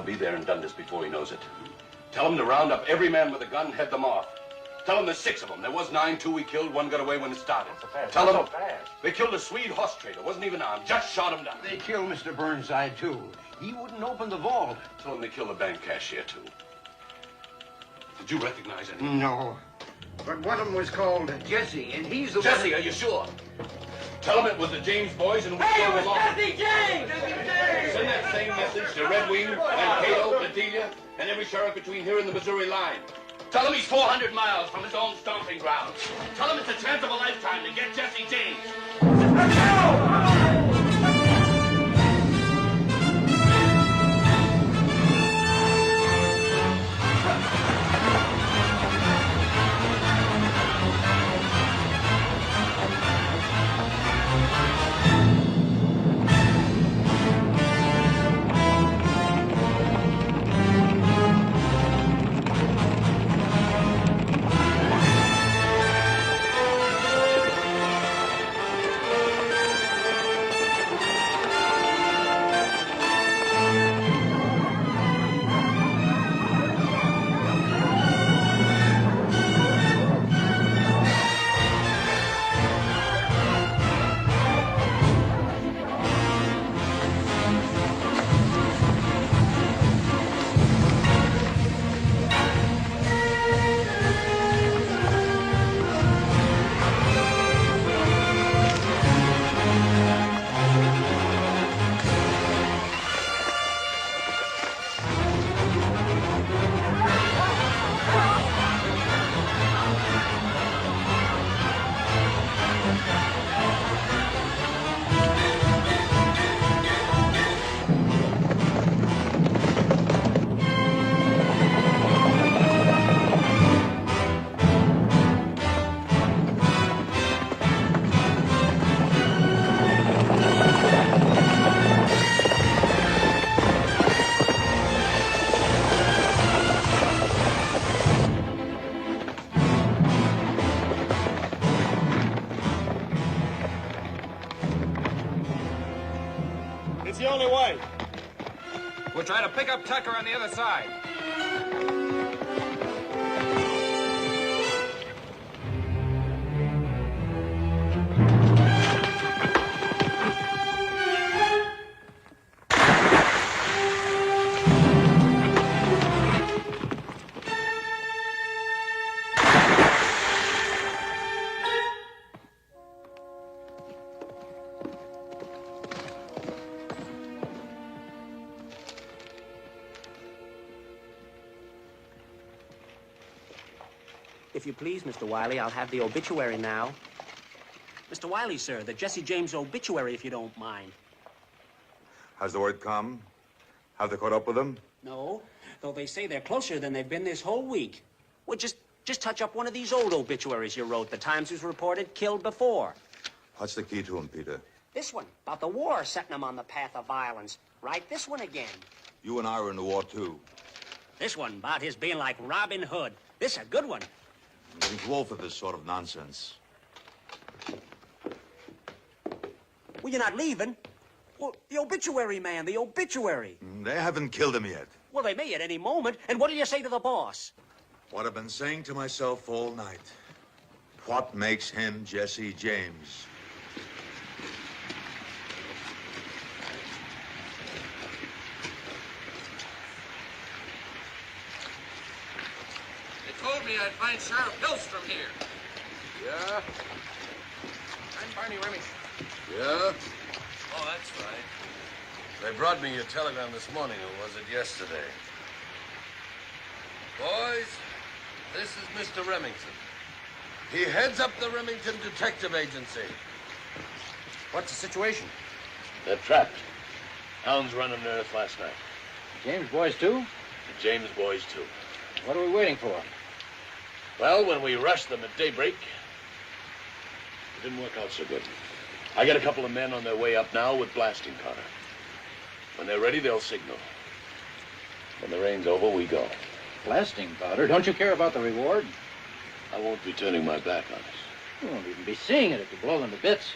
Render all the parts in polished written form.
be there and done this before he knows it. Tell him to round up every man with a gun, head them off. Tell him there's 6 of them. There was 9, 2 we killed, 1 got away when it started. Tell him they killed a Swede horse trader, wasn't even armed, just shot him down. They killed Mr. Burnside, too. He wouldn't open the vault. Tell him they killed the bank cashier, too. Did you recognize anyone? No. But one of them was called Jesse, and he's the Jesse, are you sure? Tell him it was the James boys and we gave along. Jesse James! Send that same message to Red Wing, Mankato, Bedelia, and every sheriff between here and the Missouri line. Tell him he's 400 miles from his own stomping grounds. Tell him it's a chance of a lifetime to get Jesse James. Let's go! The only way. We'll try to pick up Tucker on the other side. If you please, Mr. Wiley, I'll have the obituary now. Mr. Wiley, sir, the Jesse James obituary, if you don't mind. Has the word come? Have they caught up with him? No, though they say they're closer than they've been this whole week. Well, just touch up one of these old obituaries you wrote. The Times was reported killed before. What's the key to him, Peter? This one, about the war setting them on the path of violence. Write this one again. You and I were in the war, too. This one, about his being like Robin Hood. This a good one. I'm getting too old for this sort of nonsense. Well, you're not leaving. Well, the obituary, man, the obituary. They haven't killed him yet. Well, they may at any moment. And what do you say to the boss? What I've been saying to myself all night. What makes him Jesse James? Told me I'd find Sheriff Hillstrom here. Yeah? I'm Barney Remington. Yeah? Oh, that's right. They brought me your telegram this morning, or was it yesterday? Boys, this is Mr. Remington. He heads up the Remington Detective Agency. What's the situation? They're trapped. Hounds running their earth last night. James boys, too? The James boys, too. What are we waiting for? Well, when we rushed them at daybreak, it didn't work out so good. I got a couple of men on their way up now with blasting powder. When they're ready, they'll signal. When the rain's over, we go. Blasting powder? Don't you care about the reward? I won't be turning my back on us. You won't even be seeing it if you blow them to bits.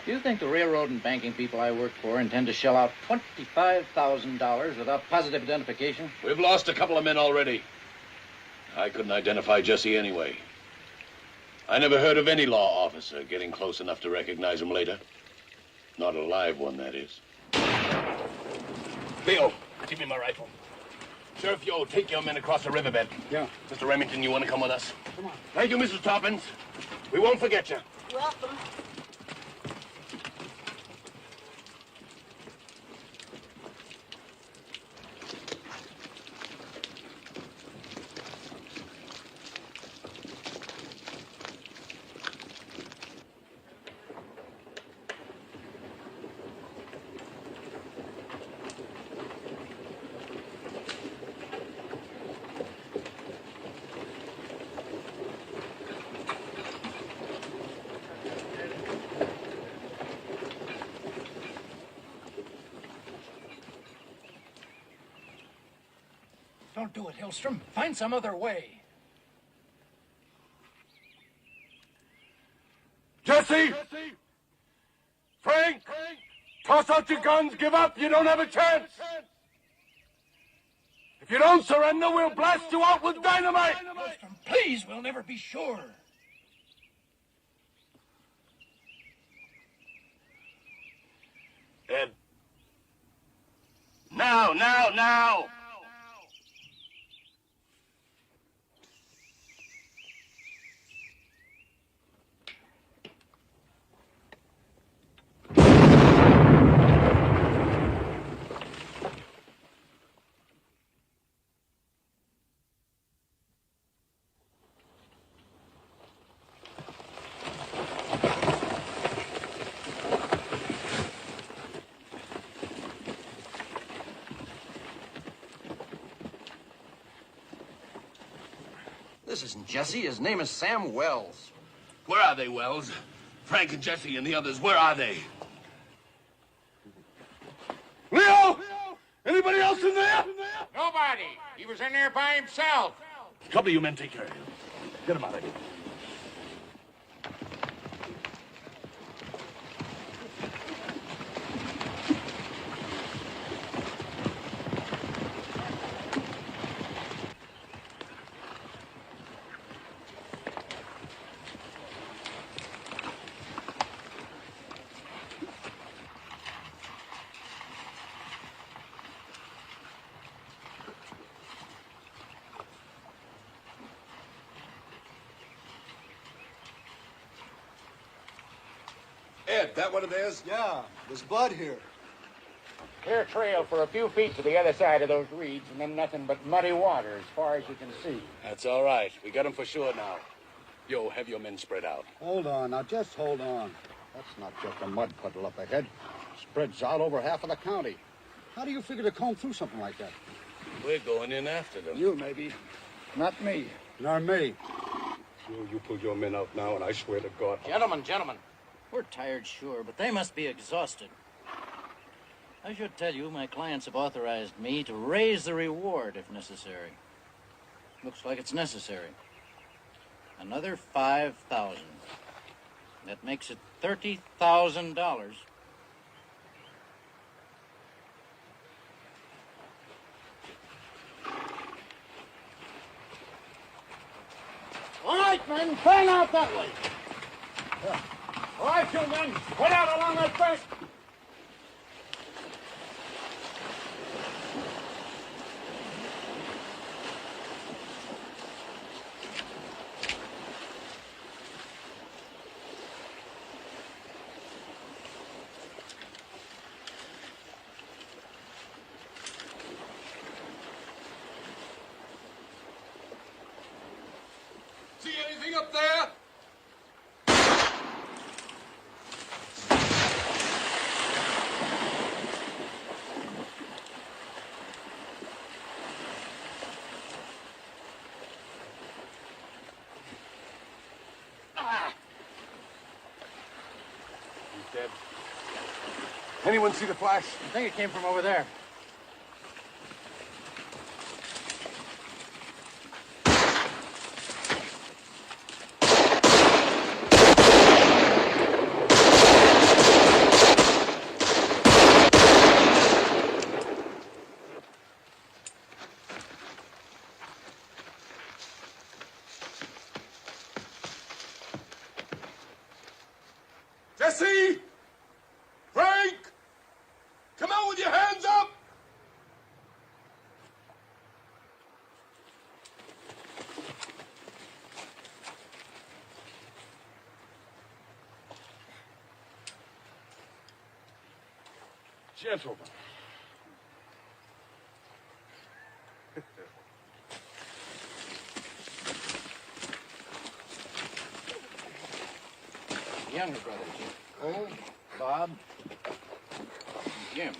Do you think the railroad and banking people I work for intend to shell out $25,000 without positive identification? We've lost a couple of men already. I couldn't identify Jesse anyway. I never heard of any law officer getting close enough to recognize him later. Not a live one, that is. Leo, give me my rifle. Sheriff Yo, take your men across the riverbed. Yeah. Mr. Remington, you want to come with us? Come on. Thank you, Mrs. Toppins. We won't forget you. Welcome. Don't do it, Hillstrom. Find some other way. Jesse! Frank! Toss out your guns, give up, you don't have a chance! If you don't surrender, we'll blast you out with dynamite! Hillstrom, please, we'll never be sure. Ed. Now! This isn't Jesse. His name is Sam Wells. Where are they, Wells? Frank and Jesse and the others, where are they? Leo! Anybody else in there? Nobody. He was in there by himself. A couple of you men take care of him. Get him out of here. Ed, that what it is? Yeah, there's blood here. Clear trail for a few feet to the other side of those reeds, and then nothing but muddy water as far as you can see. That's all right. We got him for sure now. Yo, have your men spread out. Hold on, now just hold on. That's not just a mud puddle up ahead. Spreads out over half of the county. How do you figure to comb through something like that? We're going in after them. You, maybe. Not me. Nor me. You pull your men out now, and I swear to God. Gentlemen. We're tired, sure, but they must be exhausted. I should tell you, my clients have authorized me to raise the reward if necessary. Looks like it's necessary. Another $5,000. That makes it $30,000. All right, men, fan out that way. All right, you men, head out along that bank. See anything up there? He's dead. Anyone see the flash? I think it came from over there. gentlemen. Younger brothers, Cole, Bob, and Jim.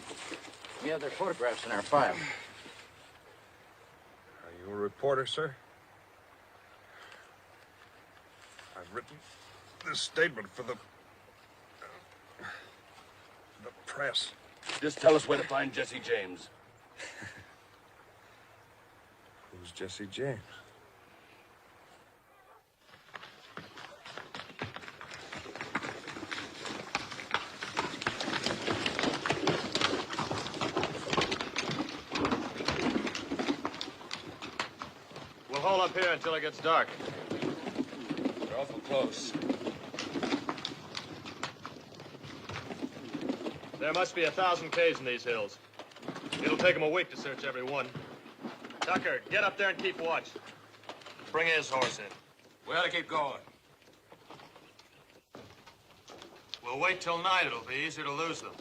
We have their photographs in our file. Are you a reporter, sir? I've written this statement for the press. Just tell us where to find Jesse James. Who's Jesse James? We'll hold up here until it gets dark. We're awful close. There must be 1,000 caves in these hills. It'll take them a week to search every one. Tucker, get up there and keep watch. Bring his horse in. We ought to keep going. We'll wait till night. It'll be easier to lose them.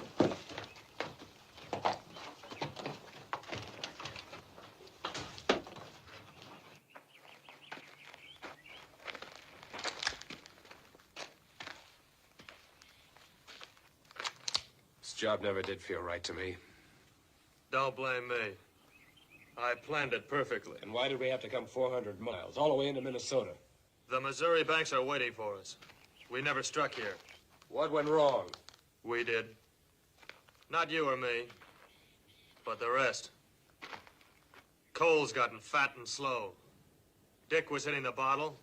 This job never did feel right to me. Don't blame me. I planned it perfectly. And why did we have to come 400 miles, all the way into Minnesota? The Missouri banks are waiting for us. We never struck here. What went wrong? We did. Not you or me, but the rest. Cole's gotten fat and slow. Dick was hitting the bottle.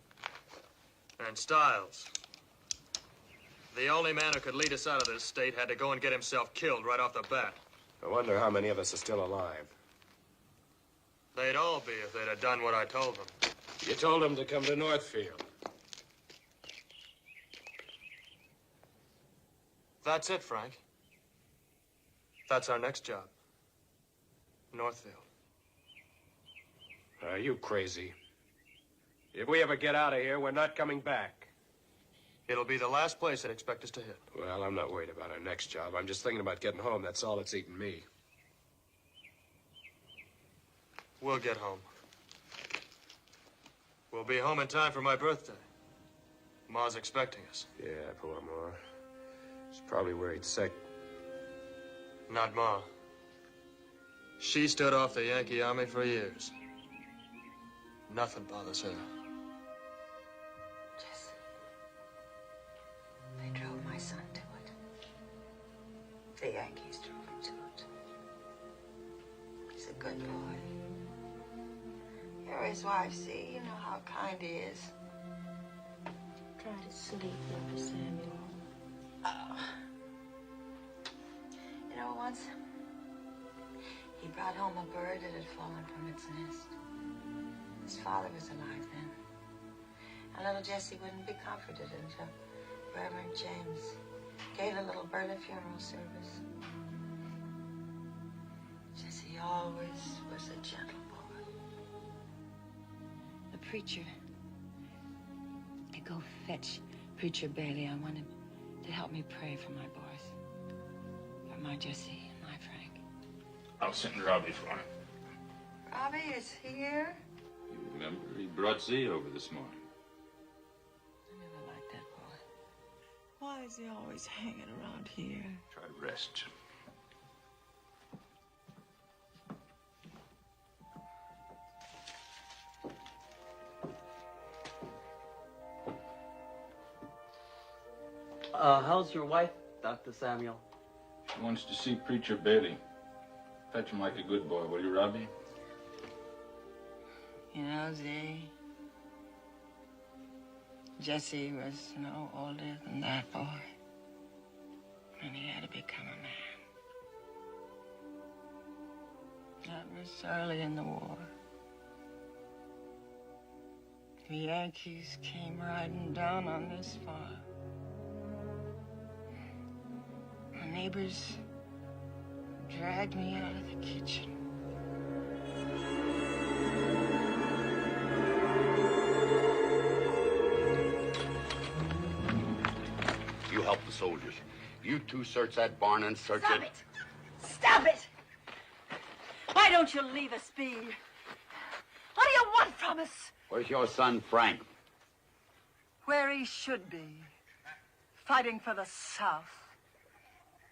And Stiles. The only man who could lead us out of this state had to go and get himself killed right off the bat. I wonder how many of us are still alive. They'd all be if they'd have done what I told them. You told them to come to Northfield. That's it, Frank. That's our next job. Northfield. Are you crazy? If we ever get out of here, we're not coming back. It'll be the last place they'd expect us to hit. Well, I'm not worried about our next job. I'm just thinking about getting home. That's all that's eating me. We'll get home. We'll be home in time for my birthday. Ma's expecting us. Yeah, poor Ma. She's probably worried sick. Not Ma. She stood off the Yankee Army for years. Nothing bothers her. Jesse. They drove my son to it. The Yankees drove him to it. He's a good boy. You're his wife, see? You know how kind he is. Try to sleep, Mr. Samuel. Oh. You know, once he brought home a bird that had fallen from its nest. His father was alive then. And little Jesse wouldn't be comforted until Reverend James gave the little bird a funeral service. Jesse always was a gentle boy. The preacher. I go fetch Preacher Bailey. I want him to help me pray for my boys. For my Jesse and my Frank. I'll send Robbie for him. Robbie is here? You remember, he brought Z over this morning. I never liked that boy. Why is he always hanging around here? Try to rest. How's your wife, Dr. Samuel? She wants to see Preacher Bailey. Fetch him like a good boy, will you, Robbie? You know, Z, Jesse was no older than that boy. And he had to become a man. That was early in the war. The Yankees came riding down on this farm. My neighbors dragged me out of the kitchen. You help the soldiers. You two search that barn and search Stop it. it! Stop it! Why don't you leave us be? What do you want from us? Where's your son, Frank? Where he should be. Fighting for the South.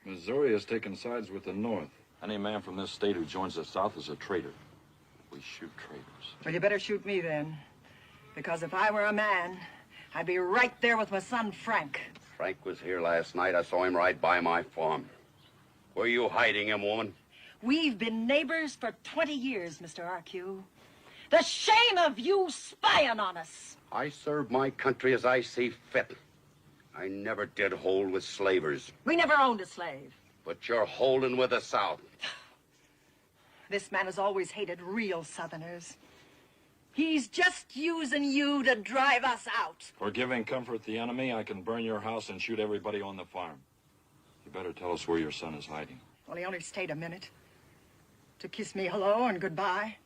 Missouri has taken sides with the North. Any man from this state who joins the South is a traitor. We shoot traitors. Well, you better shoot me then. Because if I were a man, I'd be right there with my son, Frank. Frank was here last night. I saw him ride by my farm. Where are you hiding him, woman? We've been neighbors for 20 years, Mr. R.Q. The shame of you spying on us. I serve my country as I see fit. I never did hold with slavers. We never owned a slave. But you're holding with the South. This man has always hated real Southerners. He's just using you to drive us out. For giving comfort to the enemy, I can burn your house and shoot everybody on the farm. You better tell us where your son is hiding. Well, he only stayed a minute. To kiss me hello and goodbye.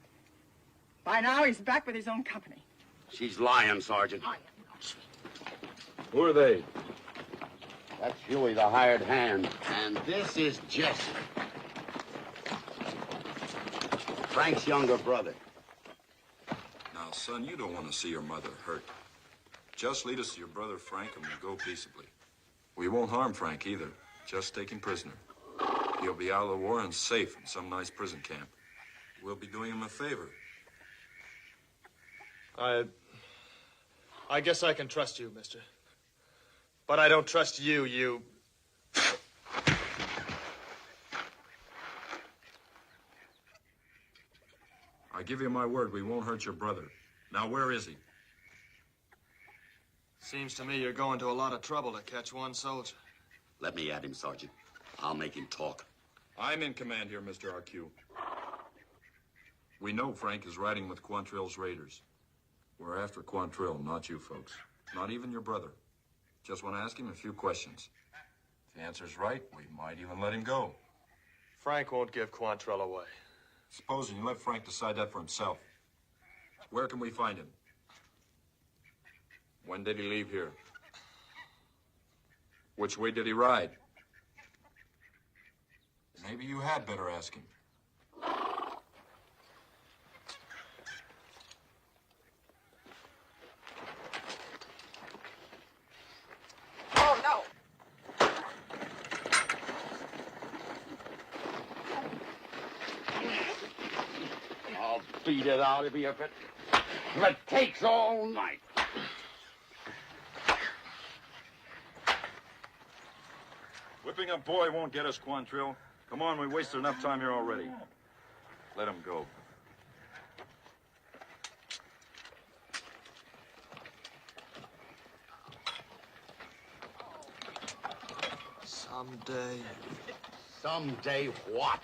By now, he's back with his own company. She's lying, Sergeant. Who are they? That's Huey, the hired hand. And this is Jesse. Frank's younger brother. Now, son, you don't want to see your mother hurt. Just lead us to your brother Frank and we'll go peaceably. We won't harm Frank either. Just take him prisoner. He'll be out of the war and safe in some nice prison camp. We'll be doing him a favor. I guess I can trust you, mister. But I don't trust you, you... I give you my word, we won't hurt your brother. Now, where is he? Seems to me you're going to a lot of trouble to catch one soldier. Let me at him, Sergeant. I'll make him talk. I'm in command here, Mr. R.Q. We know Frank is riding with Quantrill's raiders. We're after Quantrill, not you folks. Not even your brother. Just want to ask him a few questions. If the answer's right, we might even let him go. Frank won't give Quantrill away. Supposing you let Frank decide that for himself. Where can we find him? When did he leave here? Which way did he ride? Maybe you had better ask him. Oh, no. I'll beat it out of you if it takes all night. Whipping a boy won't get us, Quantrill. Come on, we wasted enough time here already. Let him go. Someday. Someday what?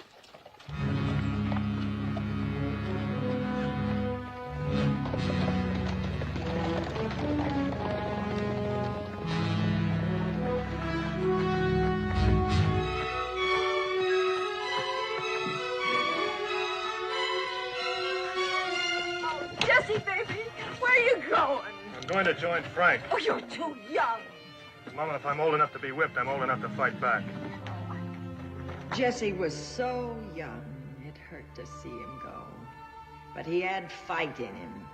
Jesse, baby, where are you going? I'm going to join Frank. Oh, you're too young. Mama, if I'm old enough to be whipped, I'm old enough to fight back. Jesse was so young, it hurt to see him go. But he had fight in him,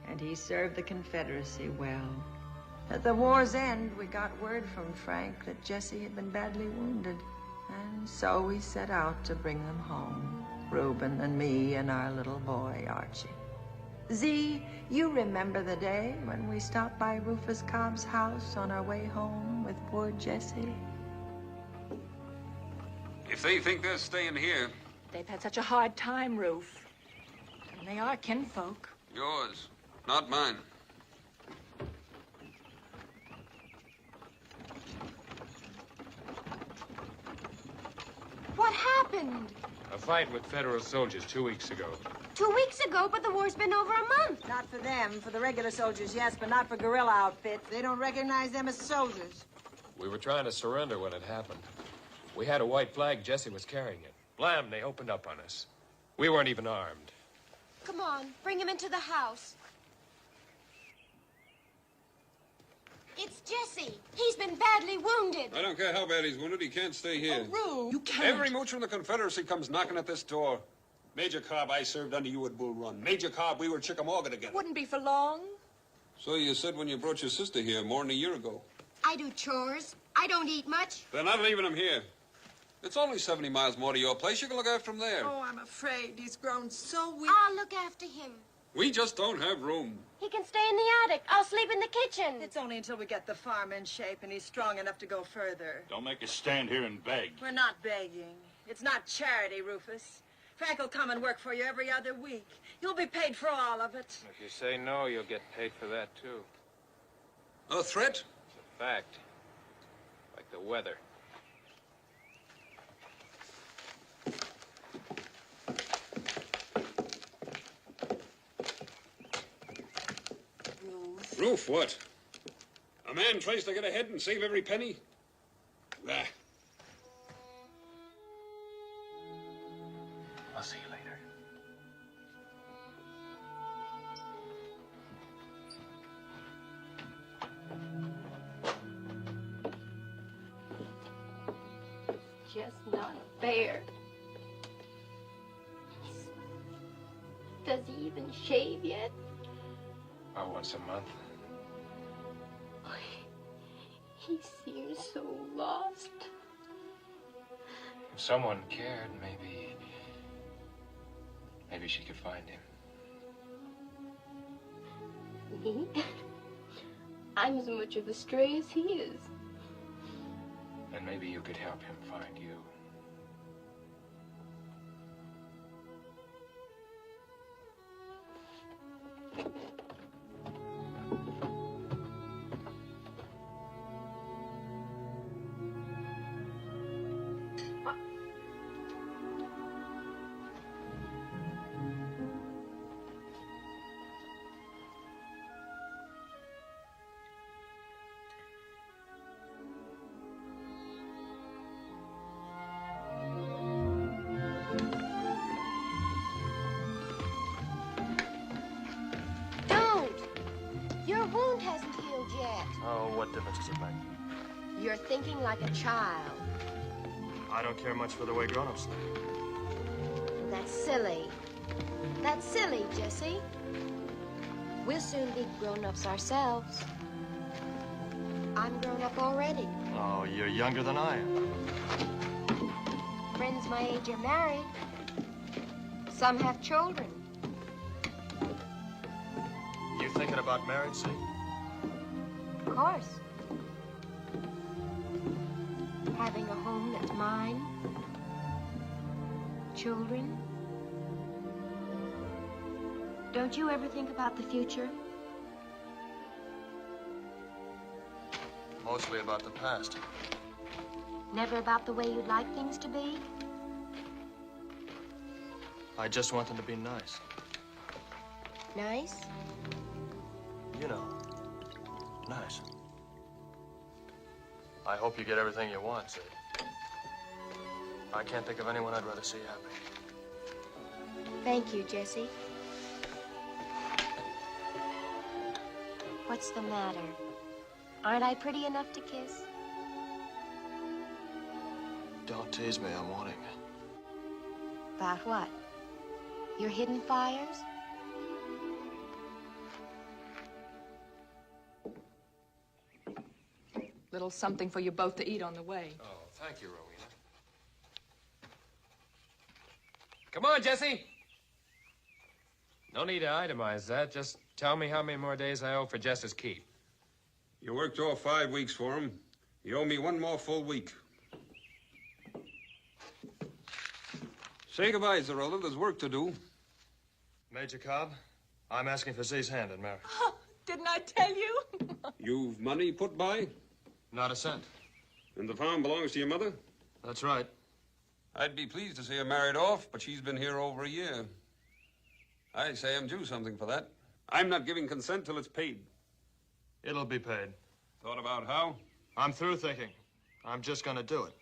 and he served the Confederacy well. At the war's end, we got word from Frank that Jesse had been badly wounded. And so we set out to bring them home. Reuben and me and our little boy, Archie. Z, you remember the day when we stopped by Rufus Cobb's house on our way home with poor Jesse? If they think they're staying here, They've had such a hard time, Ruth. And they are kinfolk. yours, not mine. What happened? A fight with federal soldiers 2 weeks ago. 2 weeks ago, but the war's been over a month. Not for them. For the regular soldiers, yes, but not for guerrilla outfits. They don't recognize them as soldiers. We were trying to surrender when it happened. We had a white flag. Jesse was carrying it. Blam, they opened up on us. We weren't even armed. Come on, bring him into the house. It's Jesse. He's been badly wounded. I don't care how bad he's wounded. He can't stay here. Rue, you can't. Every moocher in the Confederacy comes knocking at this door. Major Cobb, I served under you at Bull Run. Major Cobb, we were Chickamauga together. Wouldn't be for long. So you said when you brought your sister here more than a year ago. I do chores. I don't eat much. They're not leaving him here. It's only 70 miles more to your place. You can look after him there. Oh, I'm afraid he's grown so weak. I'll look after him. We just don't have room. He can stay in the attic. I'll sleep in the kitchen. It's only until we get the farm in shape and he's strong enough to go further. Don't make us stand here and beg. We're not begging. It's not charity, Rufus. Frank will come and work for you every other week. You'll be paid for all of it. If you say no, you'll get paid for that, too. A threat? It's a fact. Like the weather. Roof, what? A man tries to get ahead and save every penny? Bah. I'll see you later. Just not fair. Does he even shave yet? About once a month. He seems so lost. If someone cared, maybe she could find him. Me? I'm as much of a stray as he is. And maybe you could help him find you. Your wound hasn't healed yet. Oh, what difference does it make? You're thinking like a child. I don't care much for the way grown-ups think. That's silly. That's silly, Jesse. We'll soon be grown-ups ourselves. I'm grown up already. Oh, you're younger than I am. Friends my age are married. Some have children. You thinking about marriage, see? Of course. Having a home that's mine. Children. Don't you ever think about the future? Mostly about the past. Never about the way you'd like things to be? I just want them to be nice. Nice? You know, nice. I hope you get everything you want, Sid. I can't think of anyone I'd rather see happy. Thank you, Jesse. What's the matter? Aren't I pretty enough to kiss? Don't tease me, I'm wanting. About what? Your hidden fires? Little something for you both to eat on the way. Oh, thank you, Rowena. Come on, Jesse. No need to itemize that. Just tell me how many more days I owe for Jess's keep. You worked all 5 weeks for him. You owe me 1 more full week. Say goodbye, Zarella. There's work to do. Major Cobb, I'm asking for Z's hand in marriage. Oh, didn't I tell you? You've money put by? Not a cent. And the farm belongs to your mother? That's right. I'd be pleased to see her married off, but she's been here over a year. I say I'm due something for that. I'm not giving consent till it's paid. It'll be paid. Thought about how? I'm through thinking. I'm just gonna do it.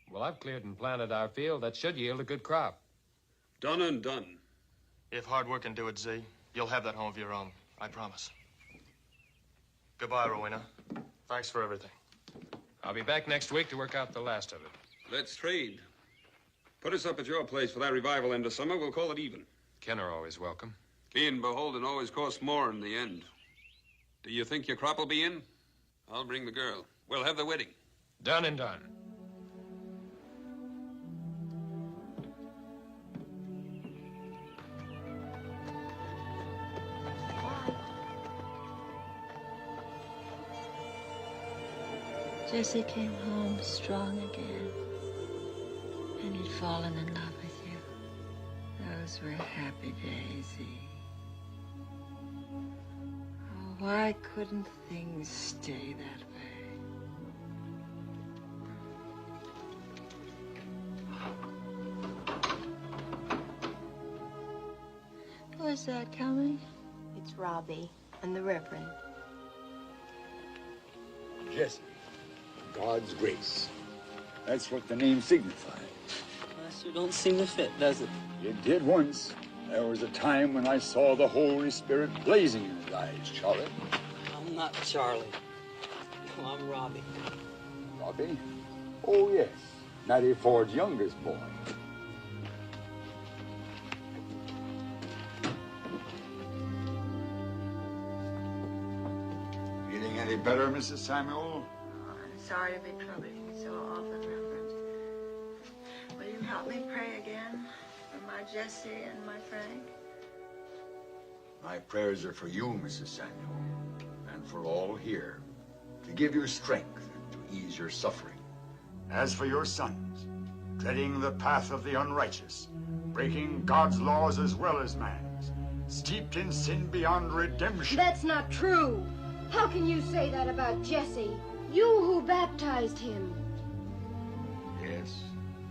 Well, I've cleared and planted our field. That should yield a good crop. Done and done. If hard work can do it, Z, you'll have that home of your own. I promise. Goodbye, Rowena. Thanks for everything. I'll be back next week to work out the last of it. Let's trade. Put us up at your place for that revival end of summer. We'll call it even. Kenner always welcome. Being beholden always costs more in the end. Do you think your crop will be in? I'll bring the girl. We'll have the wedding. Done and done. Jesse came home strong again, and he'd fallen in love with you. Those were happy days, Oh, why couldn't things stay that way? Who's that coming? It's Robbie and the Reverend. Jesse, God's grace. That's what the name signifies. That sure don't seem to fit, does it? It did once. There was a time when I saw the Holy Spirit blazing in his eyes, Charlie. I'm not Charlie. No, I'm Robbie. Robbie? Oh, yes. Mattie Ford's youngest boy. Feeling any better, Mrs. Samuel? I'm sorry to be troubling you so often, Reverend. Will you help me pray again for my Jesse and my Frank? My prayers are for you, Mrs. Samuel, and for all here, to give you strength and to ease your suffering. As for your sons, treading the path of the unrighteous, breaking God's laws as well as man's, steeped in sin beyond redemption. That's not true. How can you say that about Jesse? You who baptized him. Yes,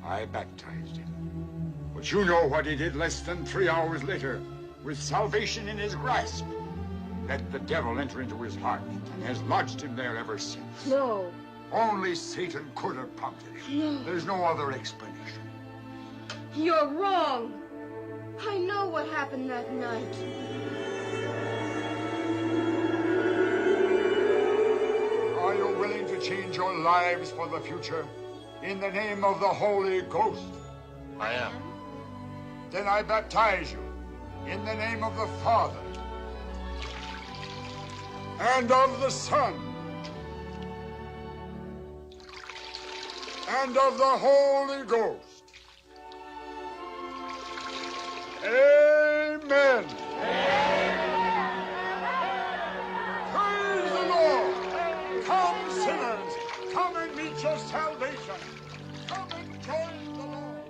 I baptized him. But you know what he did less than 3 hours later, with salvation in his grasp. Let the devil enter into his heart and has lodged him there ever since. No. Only Satan could have prompted him. No. There's no other explanation. You're wrong. I know what happened that night. Are you willing to change your lives for the future in the name of the Holy Ghost? I am. Then I baptize you in the name of the Father and of the Son and of the Holy Ghost. Amen. Praise the Lord. Come, sinners. Come and meet your salvation. Come and join the Lord.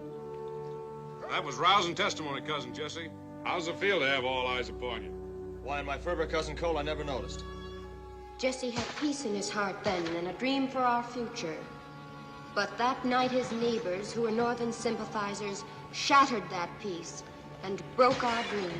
That was rousing testimony, Cousin Jesse. How's it feel to have all eyes upon you? Why, in my fervor, Cousin Cole, I never noticed. Jesse had peace in his heart then and a dream for our future. But that night his neighbors, who were Northern sympathizers, shattered that peace and broke our dream.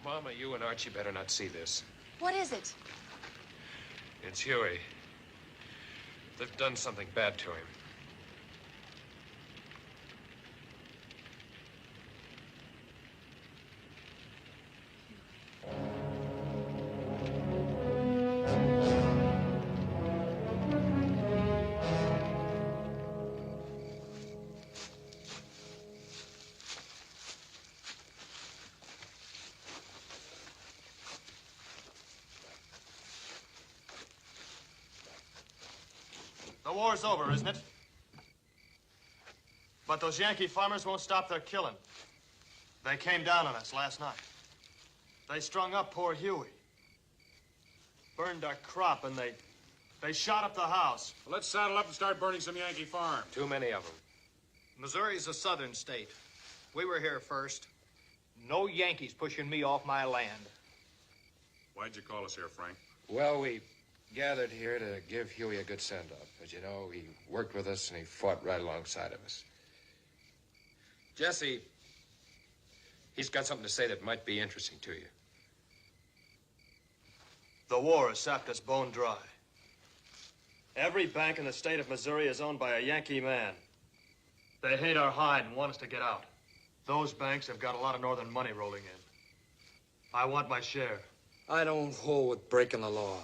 Mama, you and Archie better not see this. What is it? It's Huey. They've done something bad to him. The war's over, isn't it? But those Yankee farmers won't stop their killing. They came down on us last night. They strung up poor Huey. Burned our crop, and they shot up the house. Well, let's saddle up and start burning some Yankee farms. Too many of them. Missouri's a southern state. We were here first. No Yankees pushing me off my land. Why'd you call us here, Frank? Well, we gathered here to give Huey a good send-off. As you know, he worked with us and he fought right alongside of us. Jesse, he's got something to say that might be interesting to you. The war has sapped us bone dry. Every bank in the state of Missouri is owned by a Yankee man. They hate our hide and want us to get out. Those banks have got a lot of northern money rolling in. I want my share. I don't hold with breaking the law.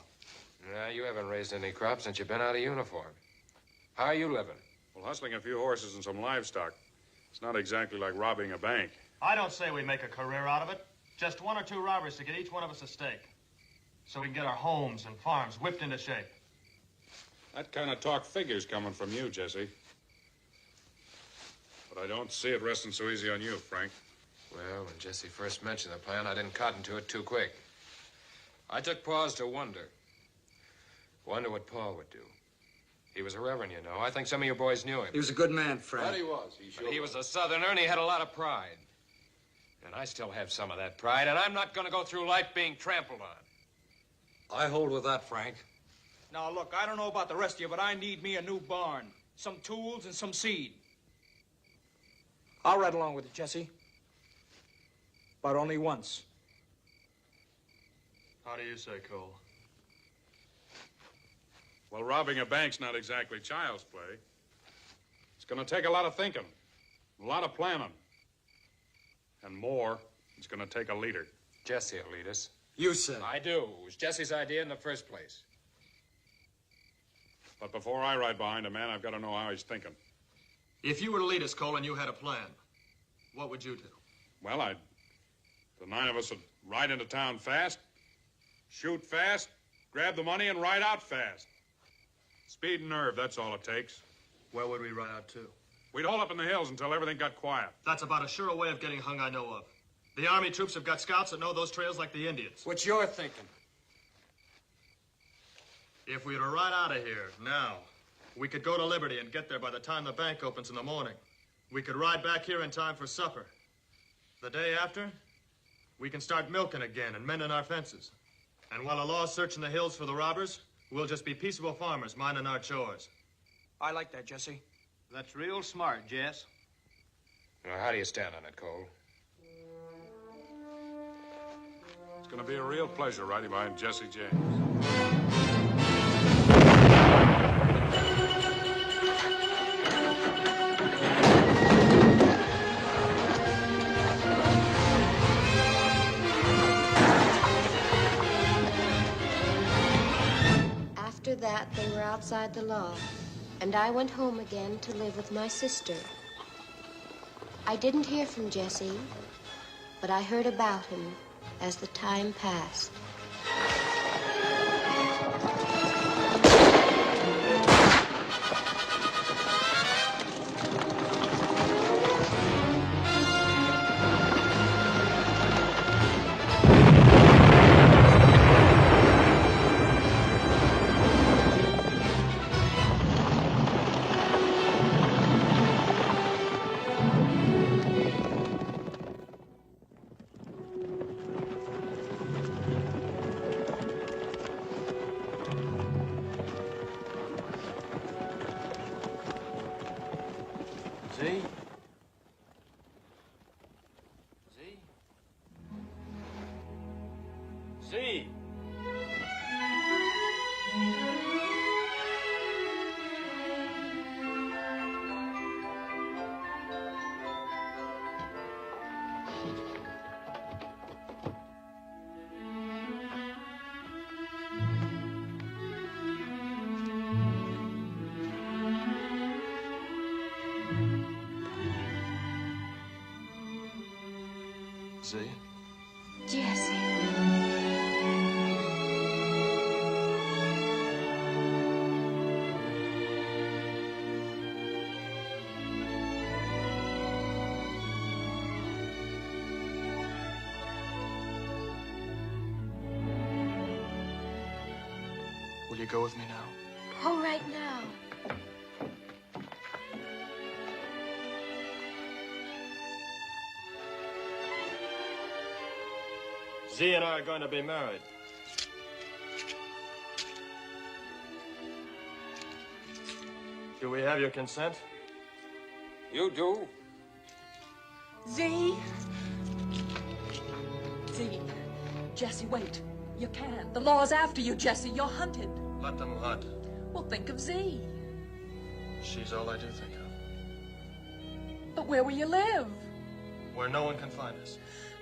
Yeah, you haven't raised any crops since you've been out of uniform. How are you living? Well, hustling a few horses and some livestock. It's not exactly like robbing a bank. I don't say we make a career out of it. Just 1 or 2 robberies to get each one of us a stake. So we can get our homes and farms whipped into shape. That kind of talk figures coming from you, Jesse. But I don't see it resting so easy on you, Frank. Well, when Jesse first mentioned the plan, I didn't cotton to it too quick. I took pause to wonder. Wonder what Paul would do. He was a reverend, you know. I think some of you boys knew him. He was a good man, Frank. But he was. He was a Southerner, and he had a lot of pride. And I still have some of that pride, and I'm not going to go through life being trampled on. I hold with that, Frank. Now, look, I don't know about the rest of you, but I need me a new barn. Some tools and some seed. I'll ride along with you, Jesse. But only once. How do you say, Cole? Well, robbing a bank's not exactly child's play. It's going to take a lot of thinking, a lot of planning. And more, it's going to take a leader. Jesse will lead us. You said. I do. It was Jesse's idea in the first place. But before I ride behind a man, I've got to know how he's thinking. If you were to lead us, Cole, and you had a plan, what would you do? Well, the 9 of us would ride into town fast, shoot fast, grab the money, and ride out fast. Speed and nerve, that's all it takes. Where would we ride out to? We'd hold up in the hills until everything got quiet. That's about as sure a way of getting hung I know of. The Army troops have got scouts that know those trails like the Indians. What's your thinking? If we were to ride out of here now, we could go to Liberty and get there by the time the bank opens in the morning. We could ride back here in time for supper. The day after, we can start milking again and mending our fences. And while the law's searching the hills for the robbers, we'll just be peaceable farmers minding our chores. I like that, Jesse. That's real smart, Jess. Now, how do you stand on it, Cole? It's going to be a real pleasure riding behind Jesse James. After that, they were outside the law, and I went home again to live with my sister. I didn't hear from Jesse, but I heard about him as the time passed. See? See? See? Jesse. Will you go with me now? Go right now. Z and I are going to be married. Do we have your consent? You do? Z? Z. Jesse, wait. You can't. The law's after you, Jesse. You're hunted. Let them hunt. Well, think of Z. She's all I do think of. But where will you live? Where no one can find us.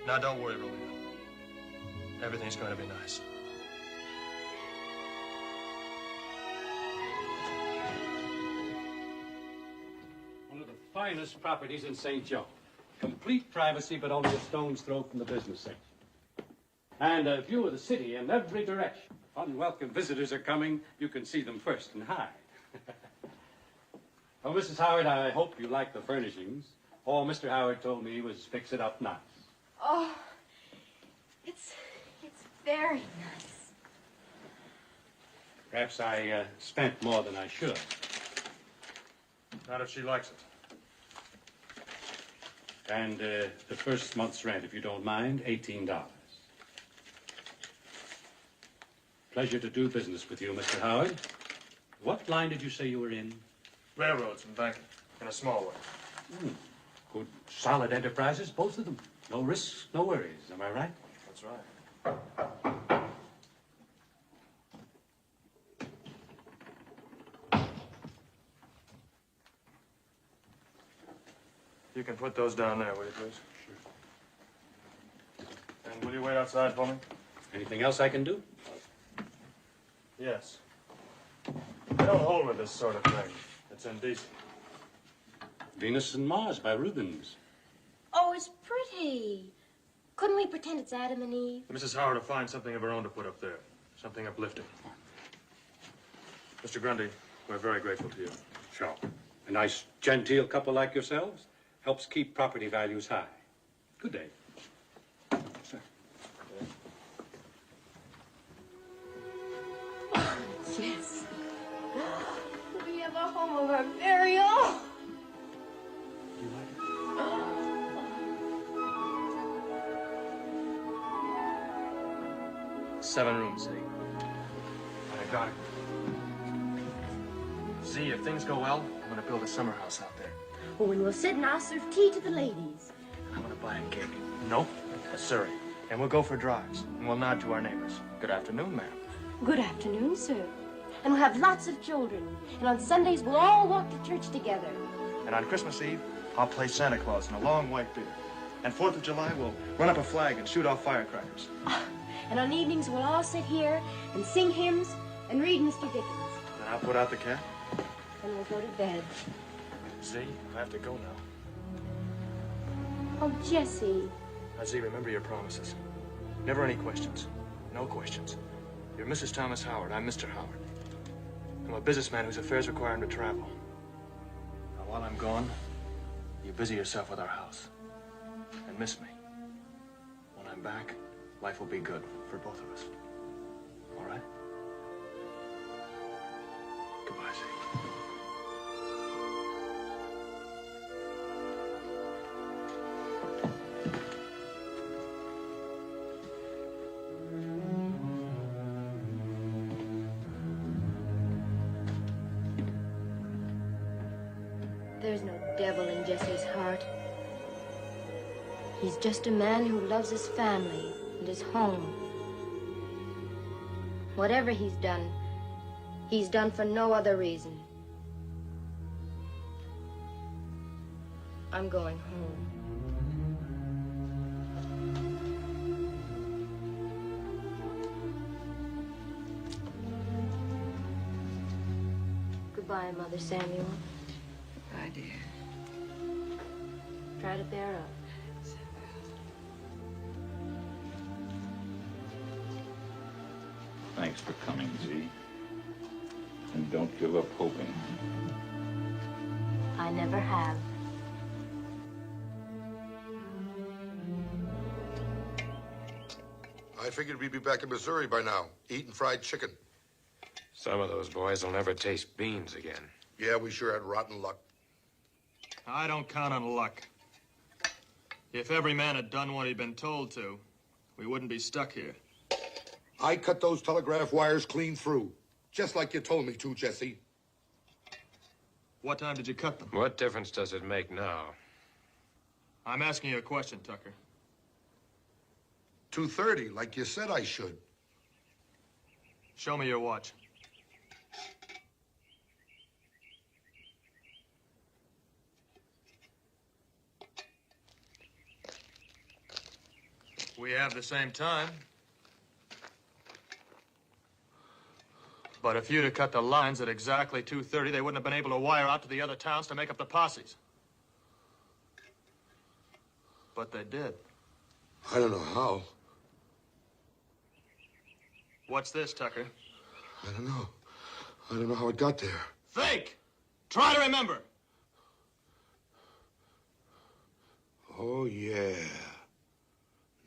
Now, don't worry, Romeo. Everything's going to be nice. One of the finest properties in St. Joe. Complete privacy, but only a stone's throw from the business section. And a view of the city in every direction. Unwelcome visitors are coming. You can see them first and hide. Well, Mrs. Howard, I hope you like the furnishings. All Mr. Howard told me was fix it up nice. Oh, it's very nice. Perhaps I spent more than I should. Not if she likes it. And the first month's rent, if you don't mind, $18. Pleasure to do business with you, Mr. Howard. What line did you say you were in? Railroads and banking, in a small way. Good, solid enterprises, both of them. No risks, no worries. Am I right? That's right. You can put those down there, will you, please? Sure. And will you wait outside for me? Anything else I can do? Yes. I don't hold with this sort of thing. It's indecent. Venus and Mars by Rubens. Oh, it's pretty. Couldn't we pretend it's Adam and Eve? Mrs. Howard will find something of her own to put up there. Something uplifting. Mr. Grundy, we're very grateful to you. Sure. A nice, genteel couple like yourselves helps keep property values high. Good day. Sir. Yes. We have a home of our very own. Seven rooms, Z. I got it. Z, if things go well, I'm going to build a summer house out there. Oh, and we'll sit and I'll serve tea to the ladies. I'm going to buy a gig. Nope, a surrey. And we'll go for drives, and we'll nod to our neighbors. Good afternoon, ma'am. Good afternoon, sir. And we'll have lots of children. And on Sundays, we'll all walk to church together. And on Christmas Eve, I'll play Santa Claus in a long white beard. And 4th of July, we'll run up a flag and shoot off firecrackers. And on evenings, we'll all sit here and sing hymns and read Mr. Dickens. Then I'll put out the cat. And we'll go to bed. Z, I have to go now. Oh, Jesse. Now, Z, remember your promises. Never any questions. No questions. You're Mrs. Thomas Howard. I'm Mr. Howard. I'm a businessman whose affairs require him to travel. Now, while I'm gone, you busy yourself with our house. And miss me. When I'm back, life will be good for both of us. All right? Goodbye, Z. There's no devil in Jesse's heart. He's just a man who loves his family and his home. Whatever he's done for no other reason. I'm going home. Goodbye, Mother Samuel. Goodbye, dear. Try to bear up. Thanks for coming, Z. And don't give up hoping. I never have. I figured we'd be back in Missouri by now, eating fried chicken. Some of those boys will never taste beans again. Yeah, we sure had rotten luck. I don't count on luck. If every man had done what he'd been told to, we wouldn't be stuck here. I cut those telegraph wires clean through, just like you told me to, Jesse. What time did you cut them? What difference does it make now? I'm asking you a question, Tucker. 2:30, like you said I should. Show me your watch. We have the same time. But if you'd have cut the lines at exactly 2:30, they wouldn't have been able to wire out to the other towns to make up the posses. But they did. I don't know how. What's this, Tucker? I don't know. I don't know how it got there. Think! Try to remember! Oh, yeah.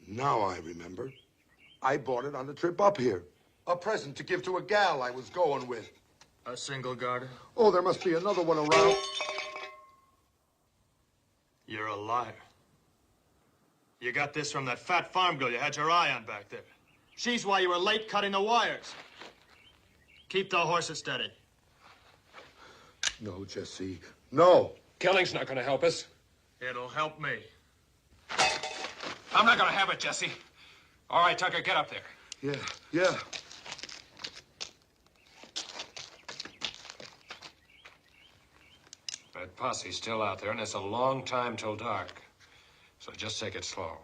Now I remember. I bought it on the trip up here. A present to give to a gal I was going with. A single garter? Oh, there must be another one around. You're a liar. You got this from that fat farm girl you had your eye on back there. She's why you were late cutting the wires. Keep the horses steady. No, Jesse. No. Killing's not going to help us. It'll help me. I'm not going to have it, Jesse. All right, Tucker, get up there. Yeah. That posse's still out there, and it's a long time till dark. So just take it slow.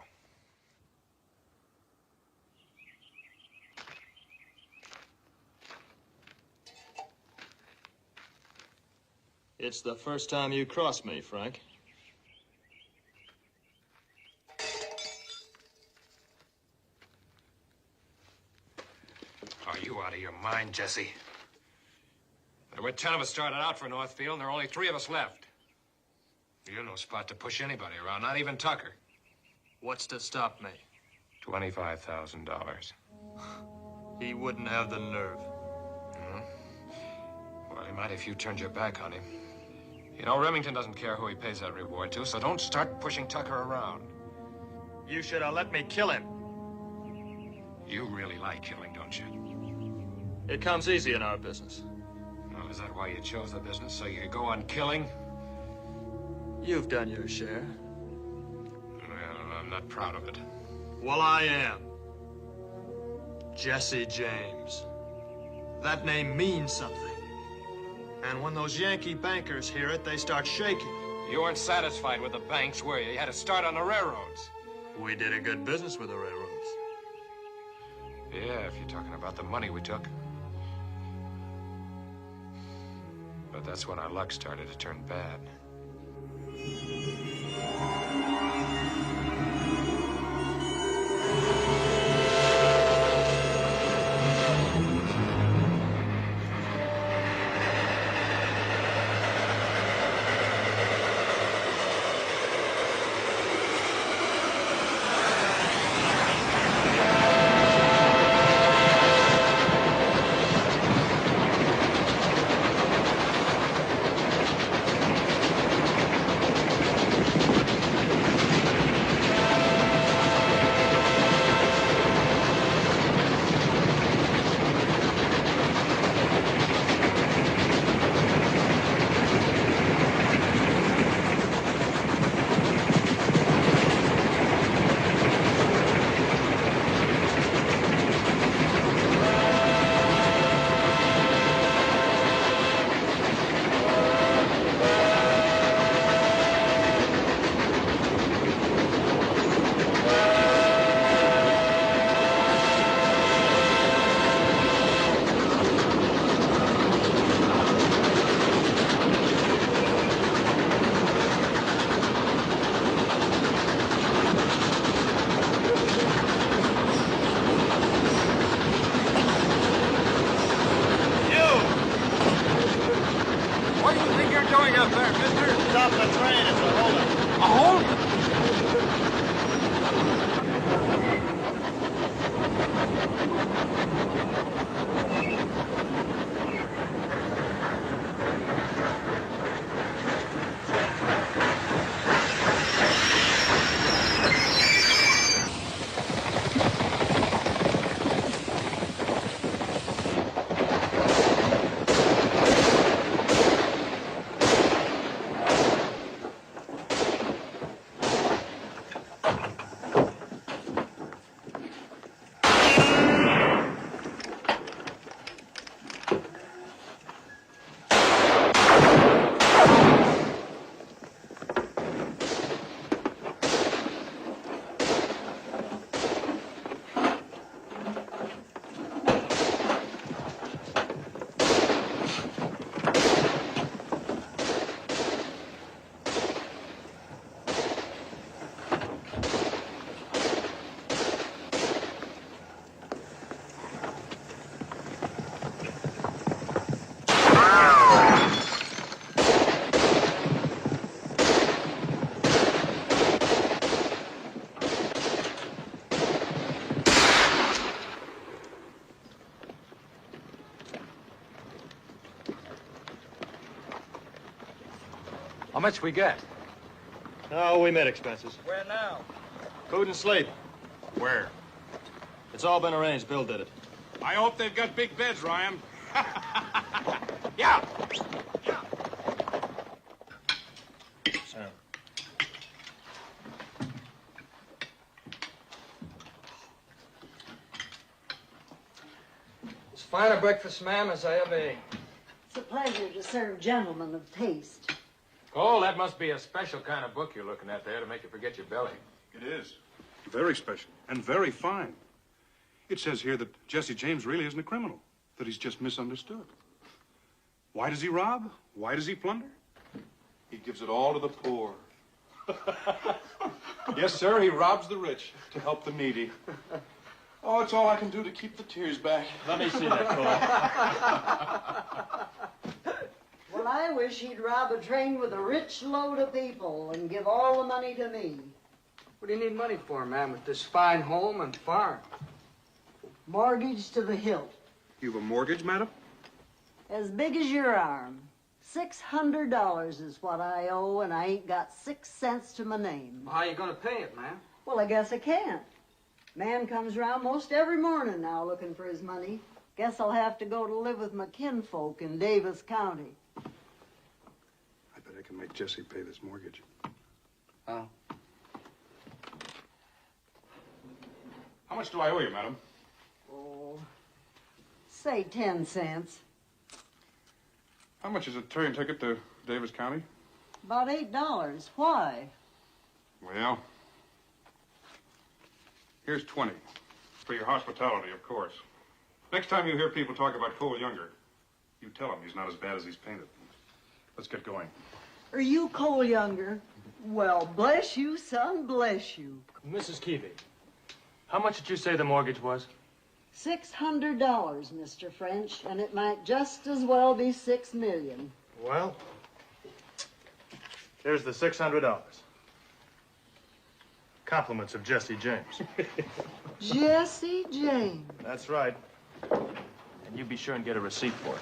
It's the first time you crossed me, Frank. Are you out of your mind, Jesse? There were 10 of us started out for Northfield, and there are only 3 of us left. You're no spot to push anybody around, not even Tucker. What's to stop me? $25,000. He wouldn't have the nerve. Well, he might if you turned your back on him. You know, Remington doesn't care who he pays that reward to, so don't start pushing Tucker around. You should have let me kill him. You really like killing, don't you? It comes easy in our business. Well, is that why you chose the business, so you could go on killing? You've done your share. Well, I'm not proud of it. Well, I am. Jesse James. That name means something. And when those Yankee bankers hear it, they start shaking. You weren't satisfied with the banks, were you? You had to start on the railroads. We did a good business with the railroads. Yeah, if you're talking about the money we took. But that's when our luck started to turn bad. much we get? Oh, we made expenses. Where now? Food and sleep. Where? It's all been arranged. Bill did it. I hope they've got big beds, Ryan. Yeah. So. As fine a breakfast, ma'am, as I ever ate. It's a pleasure to serve gentlemen of taste. Cole, that must be a special kind of book you're looking at there to make you forget your belly. It is. Very special and very fine. It says here that Jesse James really isn't a criminal, that he's just misunderstood. Why does he rob? Why does he plunder? He gives it all to the poor. Yes, sir, he robs the rich to help the needy. Oh, it's all I can do to keep the tears back. Let me see that, Cole. Well, I wish he'd rob a train with a rich load of people and give all the money to me. What do you need money for, ma'am, with this fine home and farm? Mortgage to the hilt. You've a mortgage, madam? As big as your arm. $600 is what I owe, and I ain't got 6 cents to my name. How are you going to pay it, ma'am? Well, I guess I can't. Man comes around most every morning now looking for his money. Guess I'll have to go to live with my kinfolk in Davis County. I bet I can make Jesse pay this mortgage. Oh. How much do I owe you, madam? Oh, say 10 cents. How much is a train ticket to Davis County? About $8. Why? Well, here's 20. For your hospitality, of course. Next time you hear people talk about Cole Younger, you tell them he's not as bad as he's painted. Let's get going. Are you Cole Younger? Well, bless you, son, bless you. Mrs. Keevy, how much did you say the mortgage was? $600, Mr. French, and it might just as well be $6 million. Well, here's the $600. Compliments of Jesse James. Jesse James. That's right. And you be sure and get a receipt for it.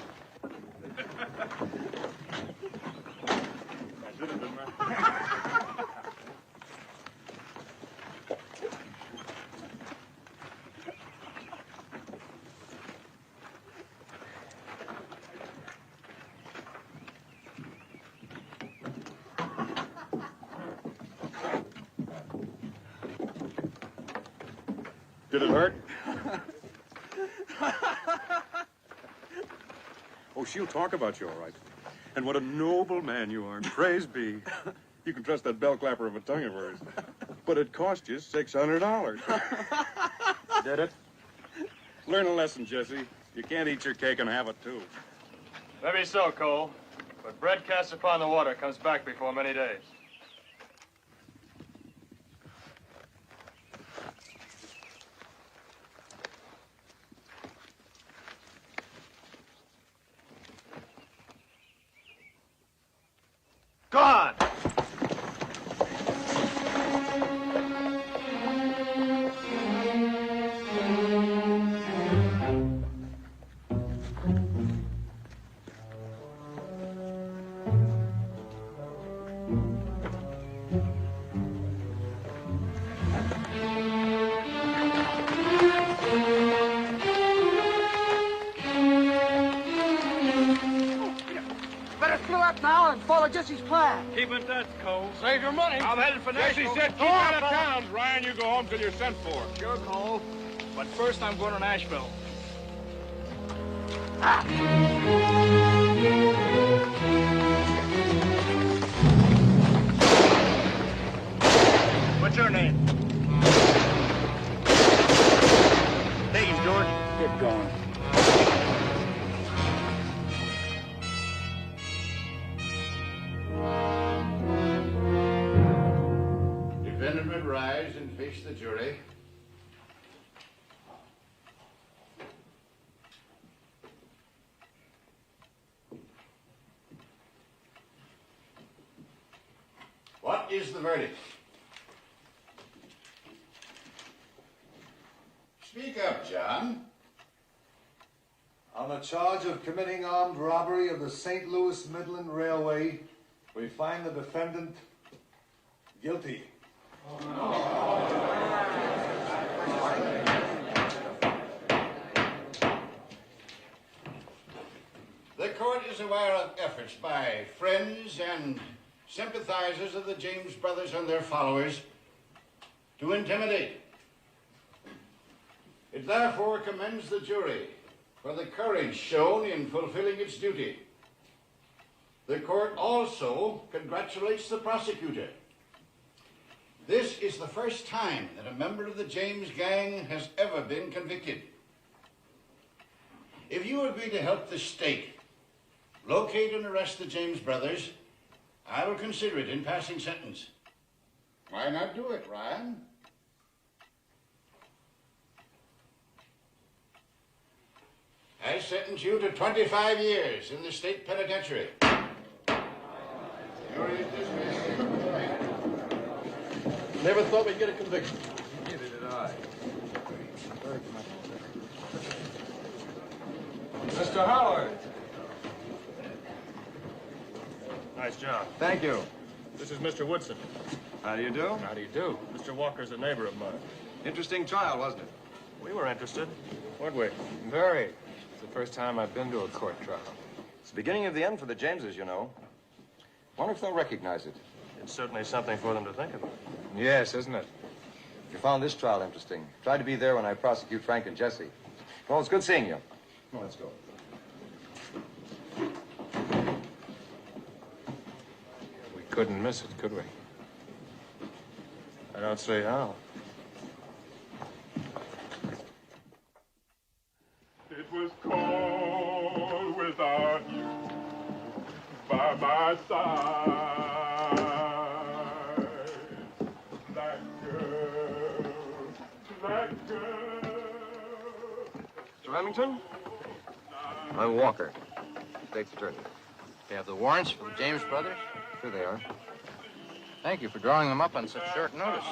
Did it hurt? Oh, she'll talk about you, all right. And what a noble man you are. Praise be. You can trust that bell clapper of a tongue of hers. But it cost you $600. Did it? Learn a lesson, Jesse. You can't eat your cake and have it, too. Maybe so, Cole. But bread cast upon the water comes back before many days. Go on! Now and follow Jesse's plan. Keep in touch, Cole. Save your money. I'm headed for Jesse Nashville. said keep out of town. Ryan, you go home till you're sent for. Sure, Cole. But first I'm going to Nashville. What's your name? Name's George. Get going. Defendant would rise and face the jury. What is the verdict? Speak up, John. On the charge of committing armed robbery of the St. Louis Midland Railway, We find the defendant guilty. The court is aware of efforts by friends and sympathizers of the James brothers and their followers to intimidate. It therefore commends the jury for the courage shown in fulfilling its duty. The court also congratulates the prosecutor. This is the first time that a member of the James gang has ever been convicted. If you agree to help the state locate and arrest the James brothers, I will consider it in passing sentence. Why not do it, Ryan? I sentence you to 25 years in the state penitentiary. Jury is dismissed. Never thought we'd get a conviction. Neither did I. Mr. Howard. Nice job. Thank you. This is Mr. Woodson. How do you do? How do you do? Mr. Walker's a neighbor of mine. Interesting trial, wasn't it? We were interested, weren't we? Very. It's the first time I've been to a court trial. It's the beginning of the end for the Jameses, you know. Wonder if they'll recognize it. It's certainly something for them to think about. Yes, isn't it? You found this trial interesting. Tried to be there when I prosecute Frank and Jesse. Well, it's good seeing you. Come on, let's go. We couldn't miss it, could we? I don't see how. It was cold without you by my side. That girl. Mr. Remington? I'm Walker, state's attorney. You have the warrants for the James brothers? Here they are. Thank you for drawing them up on such short notice.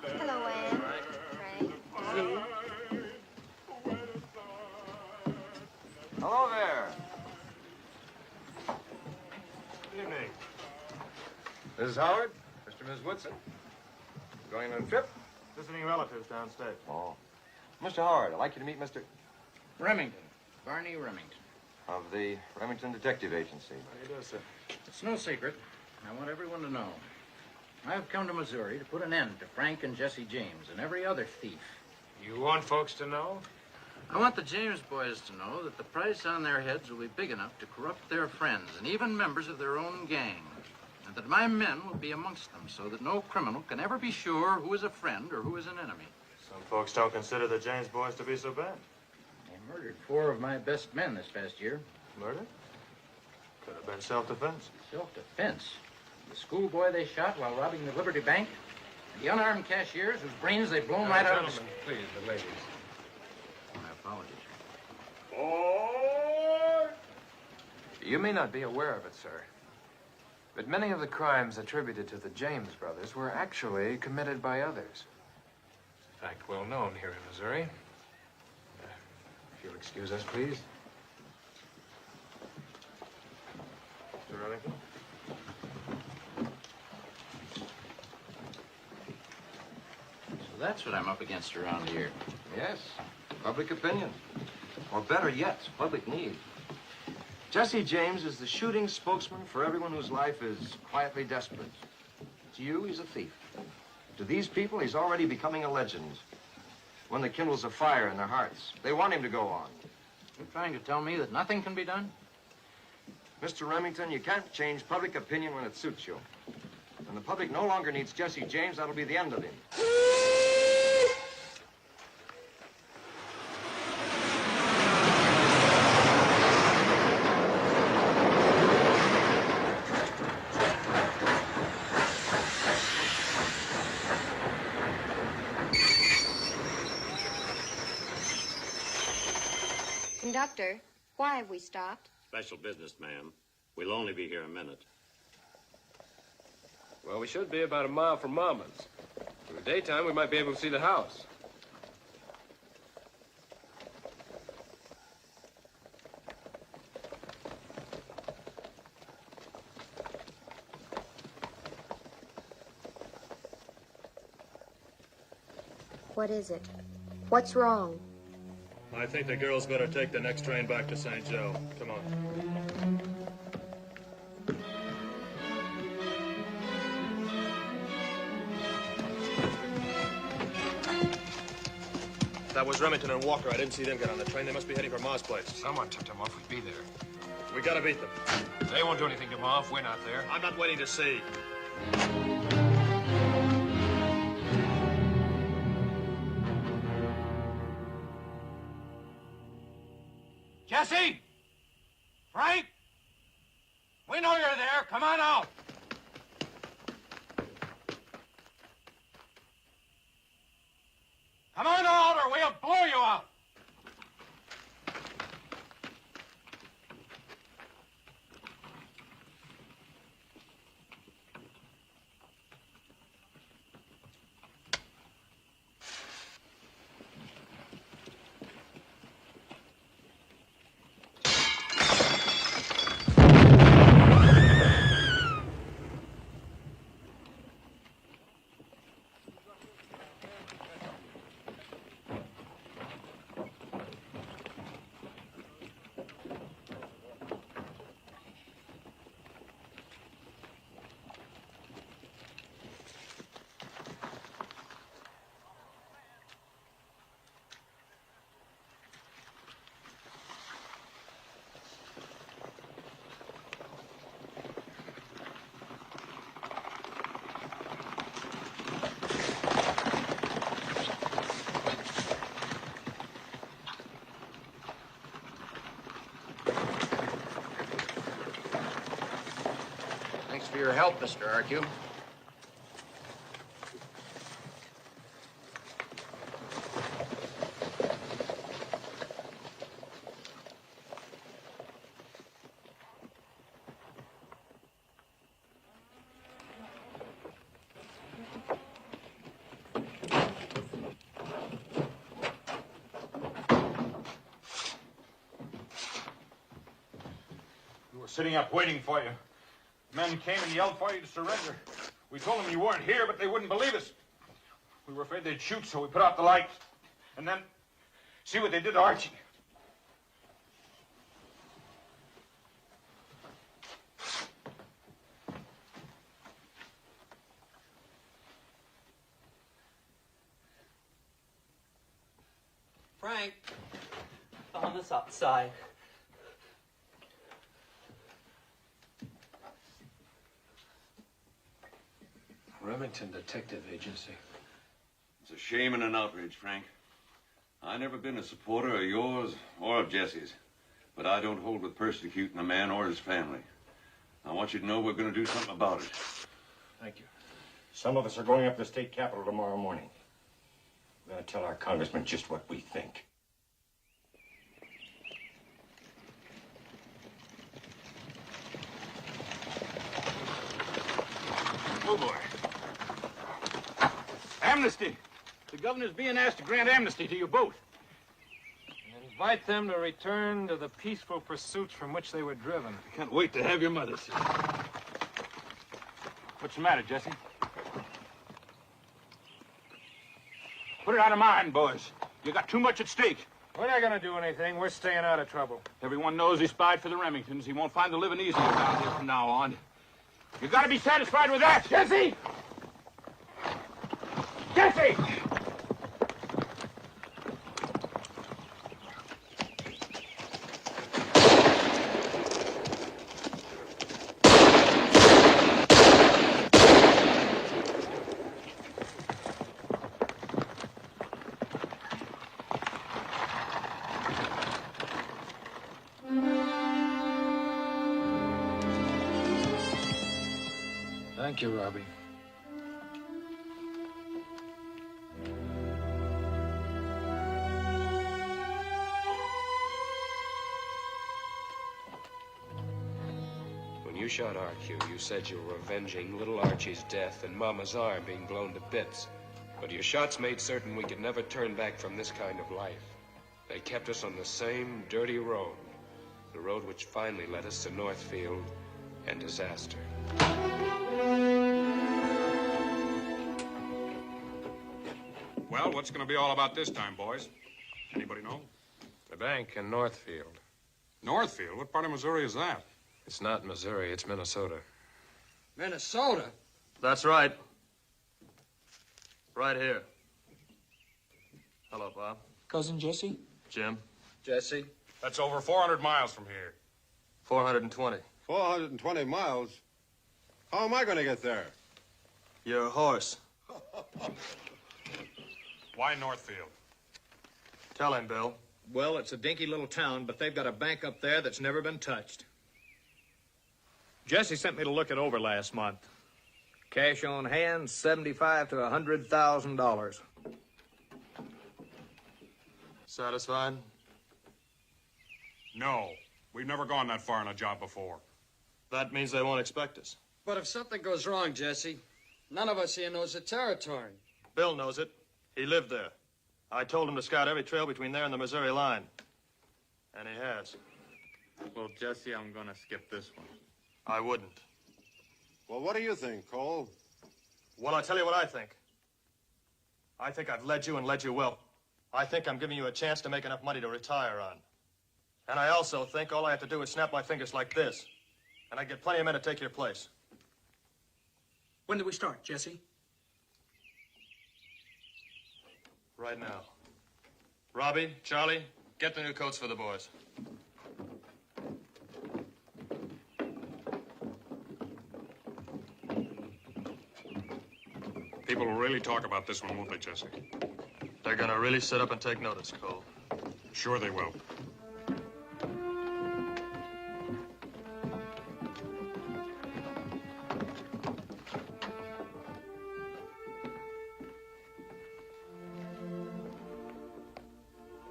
Hello, Anne. Frank. Hello there. Good evening. Mrs. Howard, Mr. and Ms. Woodson. Going on a trip? Visiting relatives downstate. Oh. Mr. Howard, I'd like you to meet Mr. Remington. Barney Remington. of the Remington Detective Agency. How do you do, sir? It's no secret. I want everyone to know. I've come to Missouri to put an end to Frank and Jesse James and every other thief. You want folks to know? I want the James boys to know that the price on their heads will be big enough to corrupt their friends and even members of their own gang. And that my men will be amongst them so that no criminal can ever be sure who is a friend or who is an enemy. Some folks don't consider the James boys to be so bad. They murdered 4 of my best men this past year. Murder? Could have been self-defense. Self-defense? The schoolboy they shot while robbing the Liberty Bank? The unarmed cashiers whose brains they've blown right out of the... Gentlemen, please, the ladies. My apologies. You may not be aware of it, sir, but many of the crimes attributed to the James brothers were actually committed by others. In fact, well known here in Missouri. If you'll excuse us, please. Mr. Remington? So that's what I'm up against around here. Yes, public opinion. Or better yet, public need. Jesse James is the shooting spokesman for everyone whose life is quietly desperate. To you, he's a thief. To these people, he's already becoming a legend. One that kindles a fire in their hearts. They want him to go on. You're trying to tell me that nothing can be done? Mr. Remington, you can't change public opinion when it suits you. When the public no longer needs Jesse James, that'll be the end of him. Conductor, why have we stopped? Special business, ma'am. We'll only be here a minute. Well, we should be about a mile from Mama's. In the daytime, we might be able to see the house. What is it? What's wrong? I think the girls better take the next train back to St. Joe. Come on. That was Remington and Walker. I didn't see them get on the train. They must be heading for Ma's place. Someone tipped them off. We'd be there. We gotta beat them. They won't do anything to Ma if we're not there. I'm not waiting to see. Jesse! Frank! We know you're there. Come on out. Come on out or we'll blow you out. Thanks for your help, Mr. Arcue. We were sitting up waiting for you. Men came and yelled for you to surrender. We told them you weren't here, but they wouldn't believe us. We were afraid they'd shoot, so we put out the lights. And then, see what they did to Archie. Frank, on this outside. Remington Detective Agency. It's a shame and an outrage, Frank. I never been a supporter of yours or of Jesse's, but I don't hold with persecuting a man or his family. I want you to know we're going to do something about it. Thank you. Some of us are going up to the state capitol tomorrow morning. We're going to tell our congressman just what we think. Oh, boy. Amnesty. The governor's being asked to grant amnesty to you both. Invite them to return to the peaceful pursuits from which they were driven. I can't wait to have your mother see. What's the matter, Jesse? Put it out of mind, boys. You got too much at stake. We're not gonna do anything. We're staying out of trouble. Everyone knows he spied for the Remingtons. He won't find the living easier down here from now on. You gotta be satisfied with that, Jesse! Jesse! Thank you, Robbie. When you shot Arcue, you said you were avenging little Archie's death and Mama's arm being blown to bits. But your shots made certain we could never turn back from this kind of life. They kept us on the same dirty road, the road which finally led us to Northfield and disaster. Well, what's going to be all about this time, boys? Anybody know? The bank in Northfield. Northfield? What part of Missouri is that? It's not Missouri, it's Minnesota. Minnesota? That's right. Right here. Hello, Bob. Cousin Jesse? Jim. Jesse? That's over 400 miles from here. 420. 420 miles? How am I going to get there? Your horse. Why Northfield? Tell him, Bill. Well, it's a dinky little town, but they've got a bank up there that's never been touched. Jesse sent me to look it over last month. Cash on hand, $75,000 to $100,000. Satisfied? No. We've never gone that far in a job before. That means they won't expect us. But if something goes wrong, Jesse, none of us here knows the territory. Bill knows it. He lived there. I told him to scout every trail between there and the Missouri line. And he has. Well, Jesse, I'm gonna skip this one. I wouldn't. Well, what do you think, Cole? Well, I'll tell you what I think. I think I've led you and led you well. I think I'm giving you a chance to make enough money to retire on. And I also think all I have to do is snap my fingers like this. And I get plenty of men to take your place. When do we start, Jesse? Right now. Robbie, Charlie, get the new coats for the boys. People will really talk about this one, won't they, Jesse? They're gonna really sit up and take notice, Cole. Sure they will.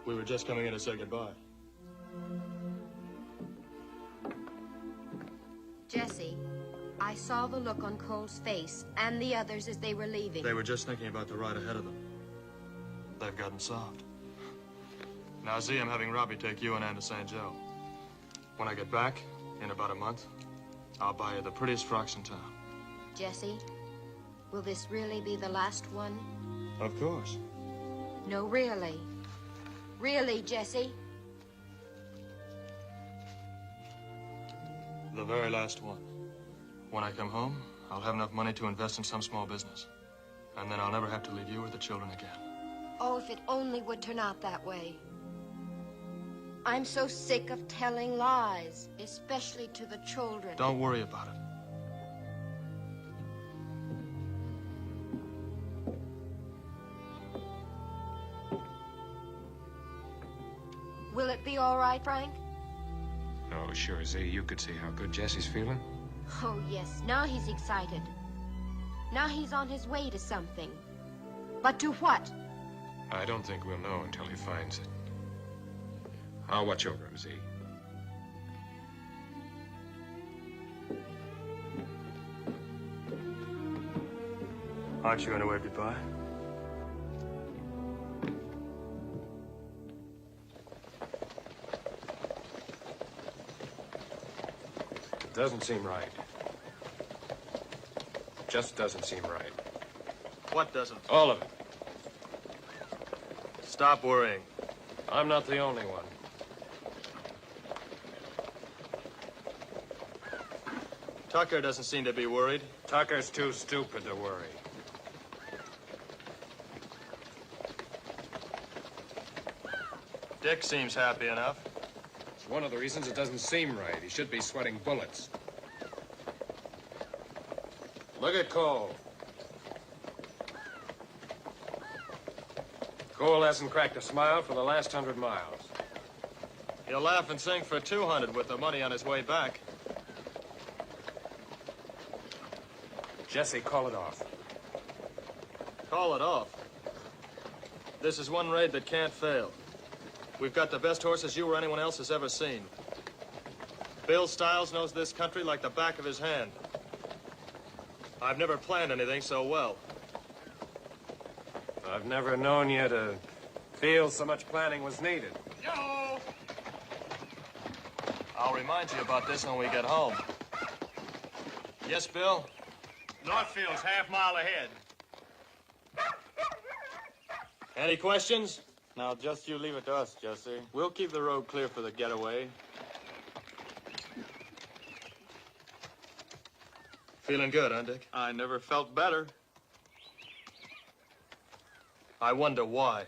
We were just coming in to say goodbye. Jesse, I saw the look on Cole's face and the others as they were leaving. They were just thinking about the ride ahead of them. They've gotten soft. Now, Z, I'm having Robbie take you and Ann to St. Joe. When I get back, in about a month, I'll buy you the prettiest frocks in town. Jesse, will this really be the last one? Of course. No, really. Really, Jesse? The very last one. When I come home, I'll have enough money to invest in some small business. And then I'll never have to leave you or the children again. Oh, if it only would turn out that way. I'm so sick of telling lies, especially to the children. Don't worry about it. Will it be all right, Frank? Oh, sure, Z. You could see how good Jesse's feeling. Oh, yes. Now he's excited. Now he's on his way to something. But to what? I don't think we'll know until he finds it. I'll watch over him, Z. Aren't you going to wave goodbye? It doesn't seem right. Just doesn't seem right. What doesn't? All of it. Stop worrying. I'm not the only one. Tucker doesn't seem to be worried. Tucker's too stupid to worry. Dick seems happy enough. It's one of the reasons it doesn't seem right. He should be sweating bullets. Look at Cole. Cole hasn't cracked a smile for the last 100 miles. He'll laugh and sing for 200 with the money on his way back. Jesse, call it off. Call it off. This is one raid that can't fail. We've got the best horses you or anyone else has ever seen. Bill Stiles knows this country like the back of his hand. I've never planned anything so well. I've never known you to feel so much planning was needed. Yo! I'll remind you about this when we get home. Yes, Bill? Northfield's half-mile ahead. Any questions? Now, just you leave it to us, Jesse. We'll keep the road clear for the getaway. Feeling good, huh, Dick? I never felt better. I wonder why.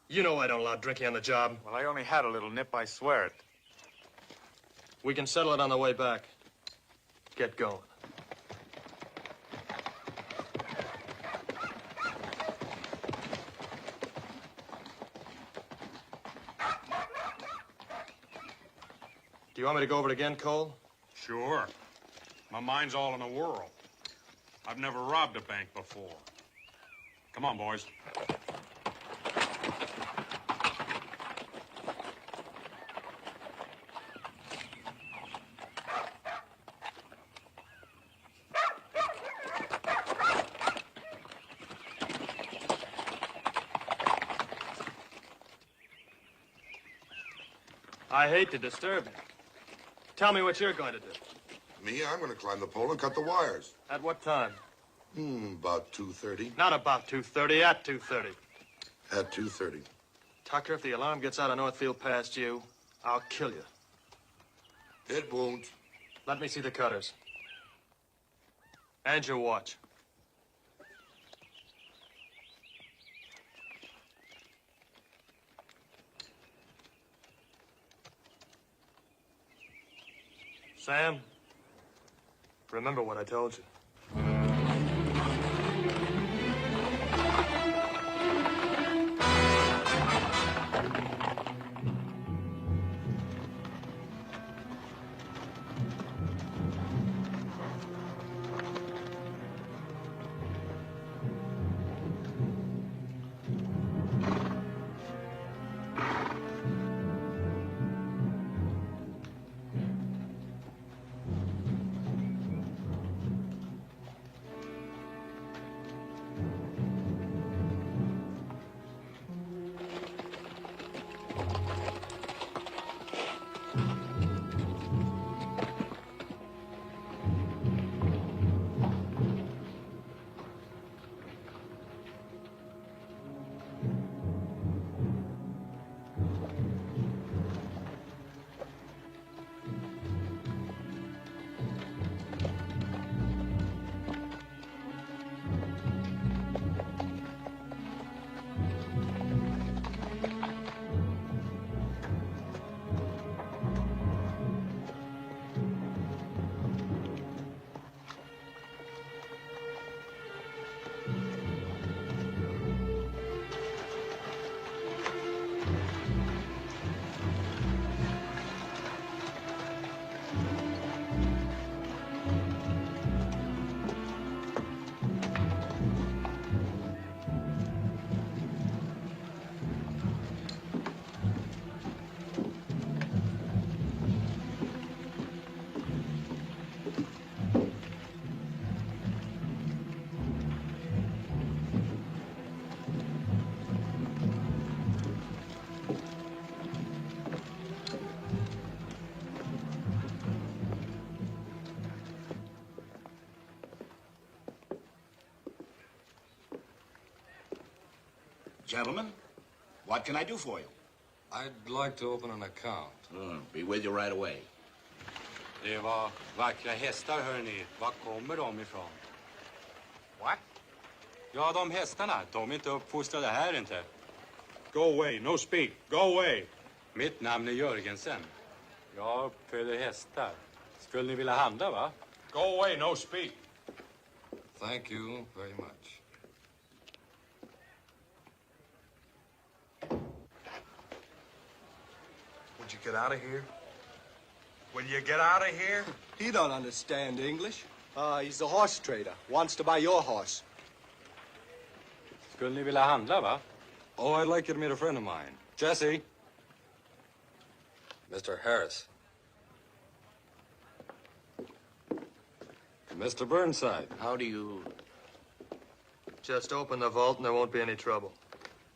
You know I don't allow drinking on the job. Well, I only had a little nip, I swear it. We can settle it on the way back. Get going. Do you want me to go over it again, Cole? Sure. My mind's all in a whirl. I've never robbed a bank before. Come on, boys. I hate to disturb you. Tell me what you're going to do. Me, I'm going to climb the pole and cut the wires. At what time? About 2:30. Not about 2:30, at 2:30. At 2:30. Tucker, if the alarm gets out of Northfield past you, I'll kill you. It won't. Let me see the cutters. And your watch. Sam, remember what I told you. Gentlemen, what can I do for you? I'd like to open an account. Be with you right away. Det var vackra hästar, hörni. Var kommer de ifrån? What? Ja, de hästarna. De är inte uppfostrade här inte. Go away. No speak. Go away. Mitt namn är Jörgensen. Jag uppföder hästar. Skulle ni vilja handla, va? Go away. No speak. Thank you very much. Would you get out of here? Will you get out of here? He don't understand English. He's a horse trader. Wants to buy your horse. Skulle ni vilja handla, va? Oh, I'd like you to meet a friend of mine. Jesse. Mr. Harris. Mr. Burnside. How do you... Just open the vault and there won't be any trouble.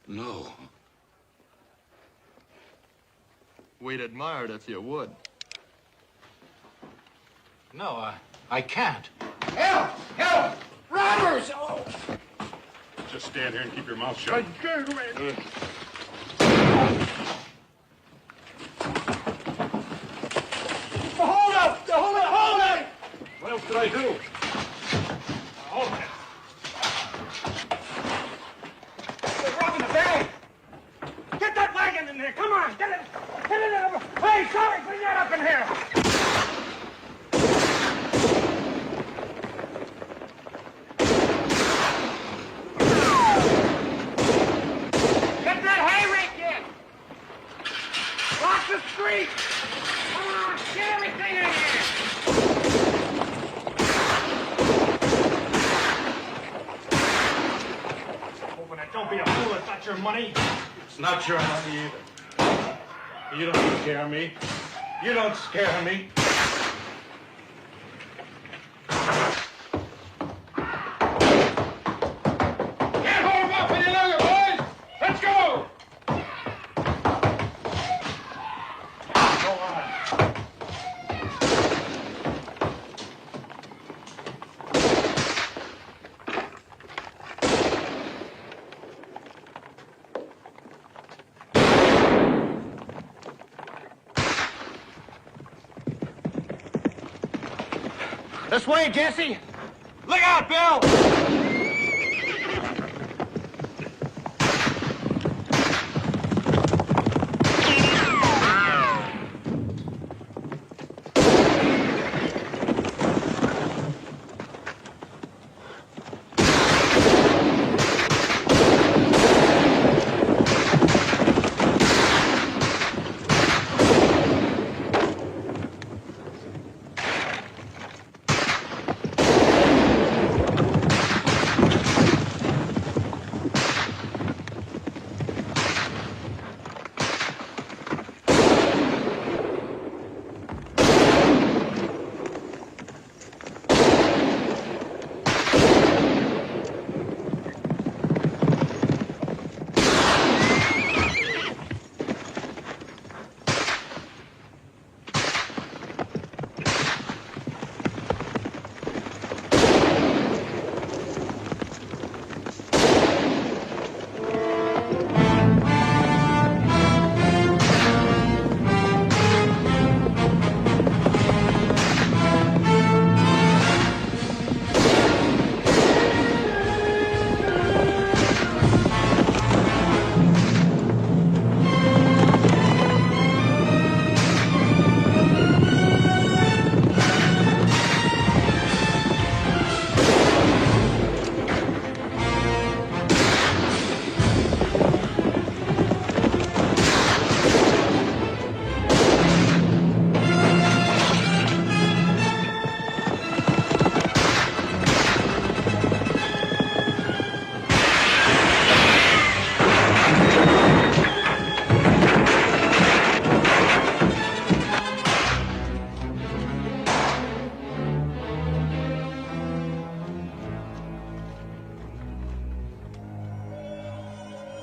No. We'd admire it if you would. No, I can't. Help! Help! Robbers! Oh! Just stand here and keep your mouth shut. Hold up! Hold it! What else did I do? Hold it. They're robbing the bank! Get that wagon in there! Come on! Get it! Get it in! Hey, Charlie, bring that up in here! Get that hay rake in! Lock the street! Come on! Get everything in here! Open it! Don't be a fool! It's not your money! It's not your money either. You don't scare me. You don't scare me. Can't hold him up any longer, boys! Let's go! Go on. This way, Jesse! Look out, Bill!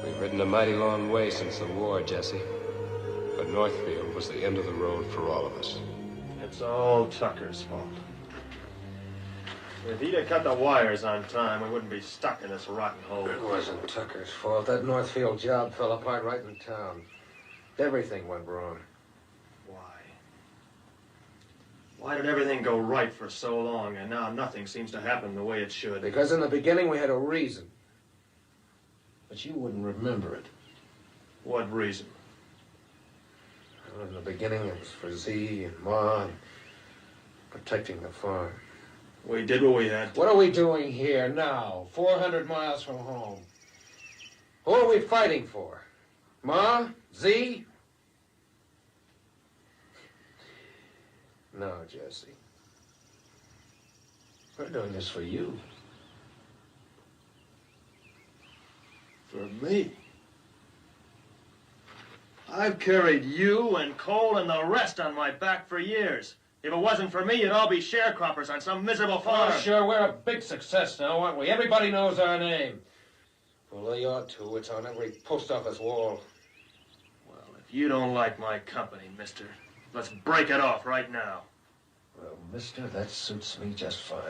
We've ridden a mighty long way since the war, Jesse. But Northfield was the end of the road for all of us. It's all Tucker's fault. If he'd have cut the wires on time, we wouldn't be stuck in this rotten hole. It wasn't Tucker's fault. That Northfield job fell apart right in town. Everything went wrong. Why did everything go right for so long, and now nothing seems to happen the way it should? Because in the beginning we had a reason. But you wouldn't remember it. What reason? Well, in the beginning it was for Z and Ma and protecting the farm. We did what we had to. What are we doing here now, 400 miles from home? Who are we fighting for? Ma? Z? No, Jesse. We're doing this for you. For me? I've carried you and Cole and the rest on my back for years. If it wasn't for me, you'd all be sharecroppers on some miserable farm. Oh, sure, we're a big success now, aren't we? Everybody knows our name. Well, they ought to. It's on every post office wall. Well, if you don't like my company, mister, let's break it off right now. Well, mister, that suits me just fine.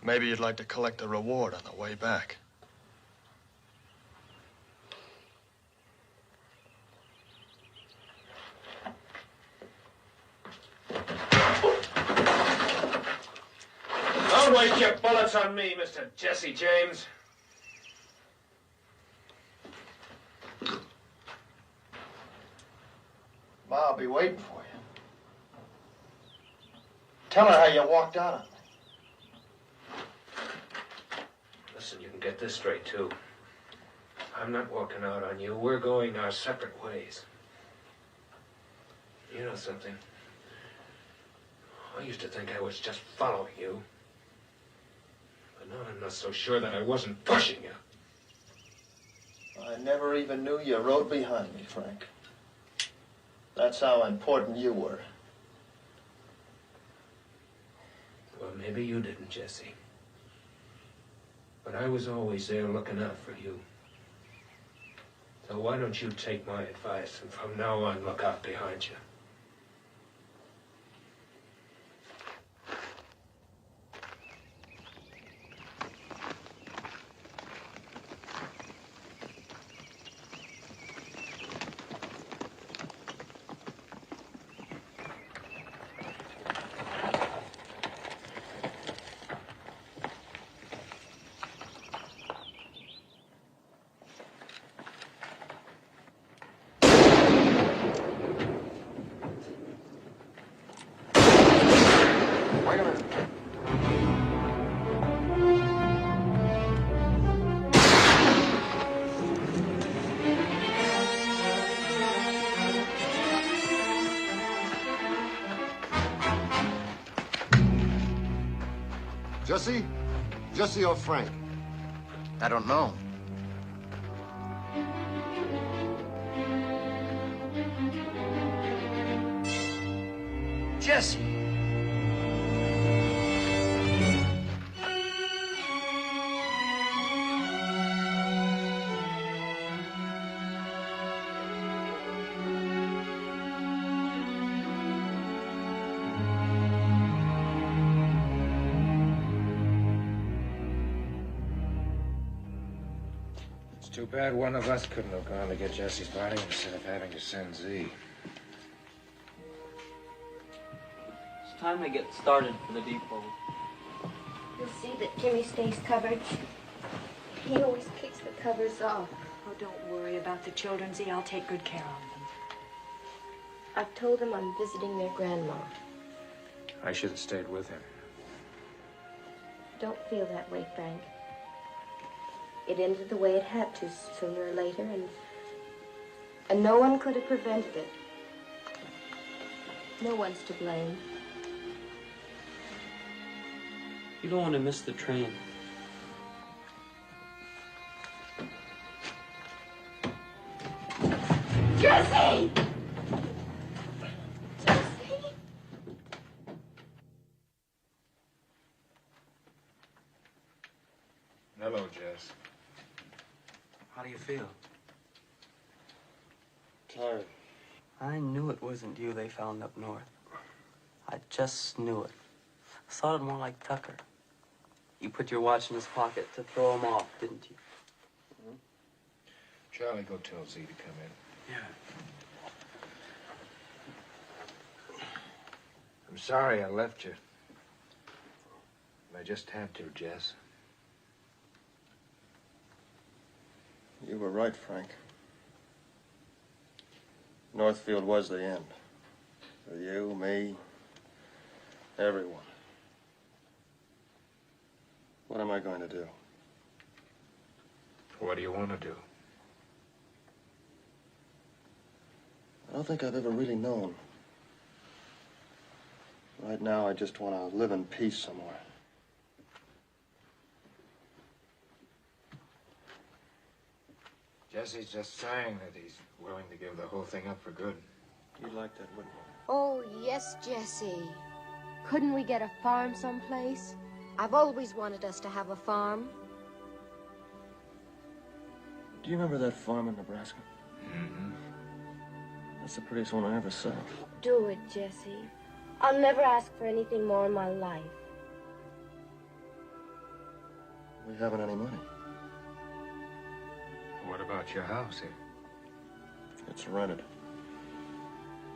Maybe you'd like to collect the reward on the way back. Don't waste your bullets on me, Mr. Jesse James. Ma, I'll be waiting for you. Tell her how you walked out on me. Listen, you can get this straight, too. I'm not walking out on you. We're going our separate ways. You know something? I used to think I was just following you. But now I'm not so sure that I wasn't pushing you. I never even knew you rode behind me, Frank. That's how important you were. Well, maybe you didn't, Jesse. But I was always there looking out for you. So why don't you take my advice and from now on look out behind you? Wait a minute. Jesse? Jesse or Frank? I don't know. Jesse! It's too bad one of us couldn't have gone to get Jesse's body instead of having to send Z. It's time to get started for the depot. You'll see that Jimmy stays covered. He always kicks the covers off. Oh, don't worry about the children, Z. I'll take good care of them. I've told them I'm visiting their grandma. I should have stayed with him. Don't feel that way, Frank. It ended the way it had to sooner or later, and no one could have prevented it. No one's to blame. You don't want to miss the train. Jesse! Hello, Jess. How do you feel? Tired. I knew it wasn't you they found up north. I just knew it. I thought it more like Tucker. You put your watch in his pocket to throw him off, didn't you? Charlie, go tell Z to come in. Yeah. I'm sorry I left you. I just had to, Jess. You were right, Frank. Northfield was the end. For you, me, everyone. What am I going to do? What do you want to do? I don't think I've ever really known. Right now, I just want to live in peace somewhere. Jesse's just saying that he's willing to give the whole thing up for good. You'd like that, wouldn't you? Oh, yes, Jesse. Couldn't we get a farm someplace? I've always wanted us to have a farm. Do you remember that farm in Nebraska? Mm-hmm. That's the prettiest one I ever saw. Do it, Jesse. I'll never ask for anything more in my life. We haven't any money. What about your house here? It's rented.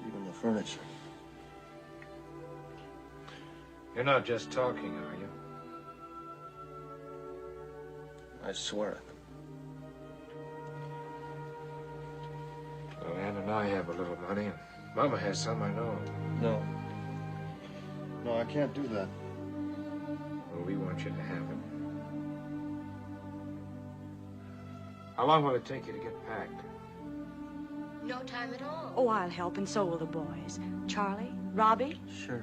Even the furniture. You're not just talking, are you? I swear it. Well, Ann and I have a little money, and Mama has some, I know. No. No, I can't do that. Well, we want you to have it. How long will it take you to get packed? No time at all. Oh, I'll help, and so will the boys. Charlie? Robbie? Sure.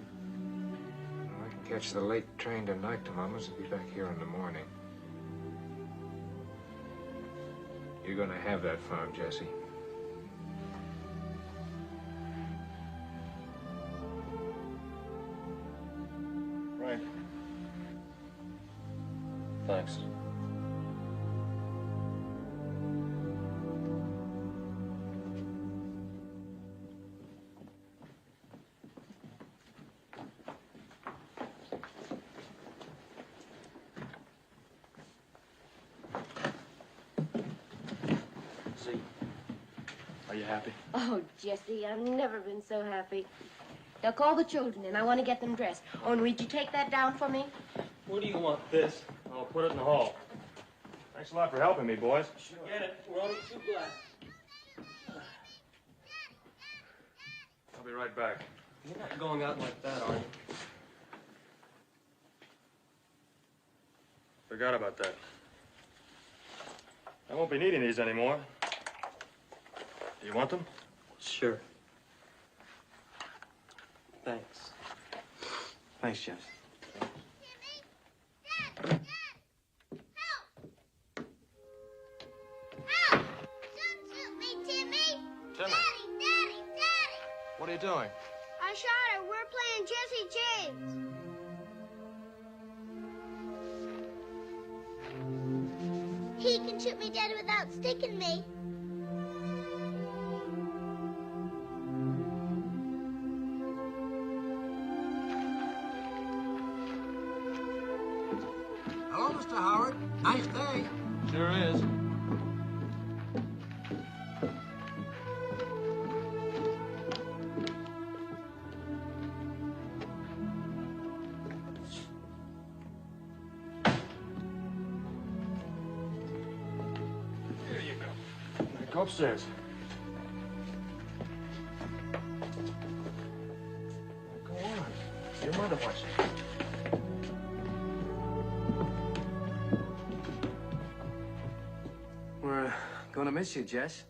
Well, I can catch the late train tonight to Mama's and be back here in the morning. You're gonna have that farm, Jesse. Frank. Thanks. Are you happy? Oh, Jesse, I've never been so happy. Now call the children in. I want to get them dressed. Oh, and would you take that down for me? What do you want? This? I'll put it in the hall. Thanks a lot for helping me, boys. Get it. We're only too glad. I'll be right back. You're not going out like that, are you? Forgot about that. I won't be needing these anymore. Do you want them? Sure. Thanks. Thanks, Jess. What are you doing? I shot her. We're playing Jesse James. He can shoot me dead without sticking me. Hello, Mr. Howard. Nice day. Sure is. Here you go. Go upstairs. Go on. Your mother wants you. We're gonna miss you, Jess.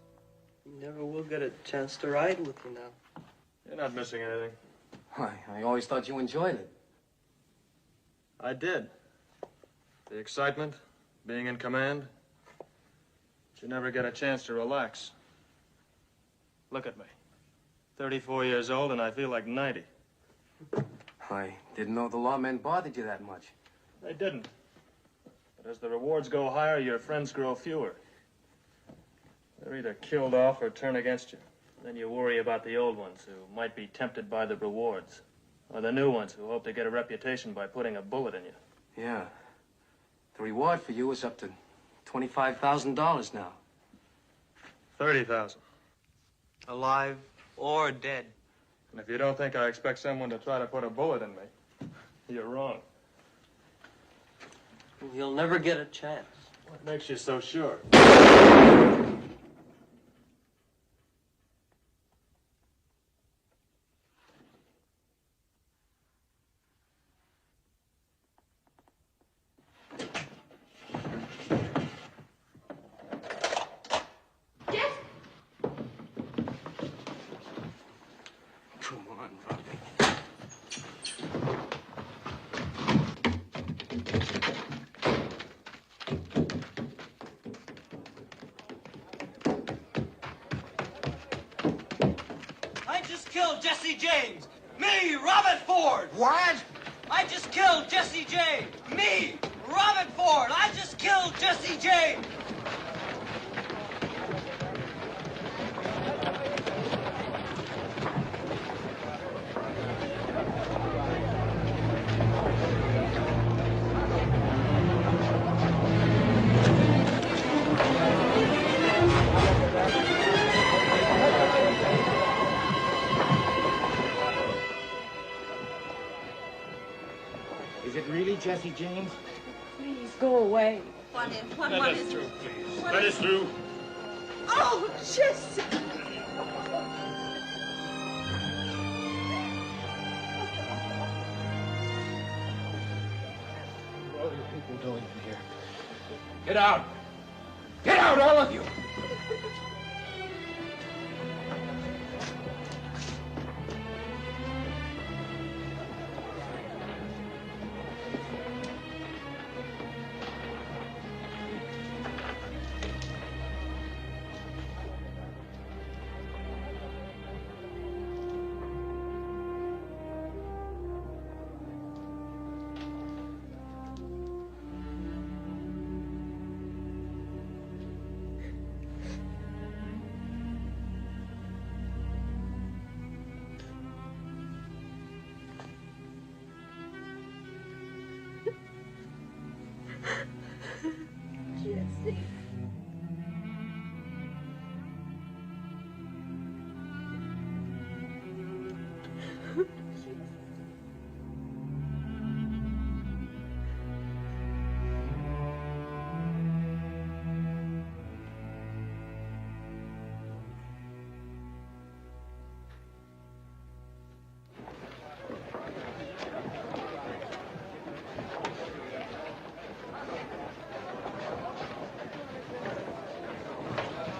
You never will get a chance to ride with you now. You're not missing anything. Why, I always thought you enjoyed it. I did. The excitement, being in command. But you never get a chance to relax. Look at me. 34 years old, and I feel like 90. I didn't know the lawmen bothered you that much. They didn't. But as the rewards go higher, your friends grow fewer. They're either killed off or turn against you. Then you worry about the old ones who might be tempted by the rewards. Or the new ones who hope to get a reputation by putting a bullet in you. Yeah. The reward for you is up to $25,000 now. 30,000. Alive or dead. And if you don't think I expect someone to try to put a bullet in me, you're wrong. You'll never get a chance. What makes you so sure? Come on, Robbie. I just killed Jesse James. Me, Robert Ford. What? I just killed Jesse James. Me, Robert Ford. I just killed Jesse James. Is it really Jesse James? Please, go away. Let us through, please. Let us through. Oh, Jesse! What are you people doing in here? Get out! Get out, all of you! Jesse.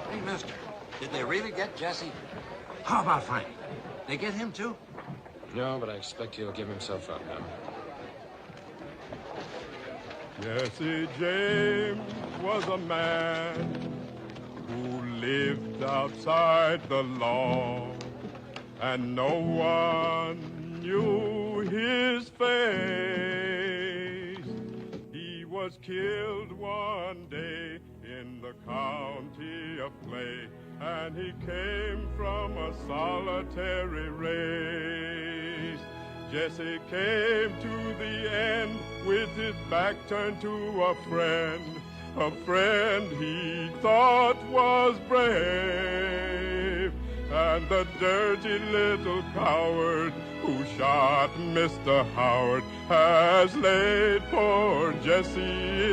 Hey, mister, did they really get Jesse? How about Frank? They get him, too? No, but I expect he'll give himself up now. Jesse James was a man who lived outside the law, and no one knew his face. He was killed one day in the county of Clay, and he came from a solitary race. Jesse came to the end with his back turned to a friend he thought was brave. And the dirty little coward who shot Mr. Howard has laid poor Jesse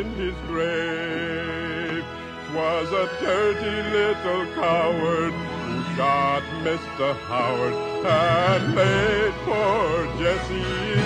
in his grave. 'Twas a dirty little coward who shot Mr. Howard and laid poor Jesse in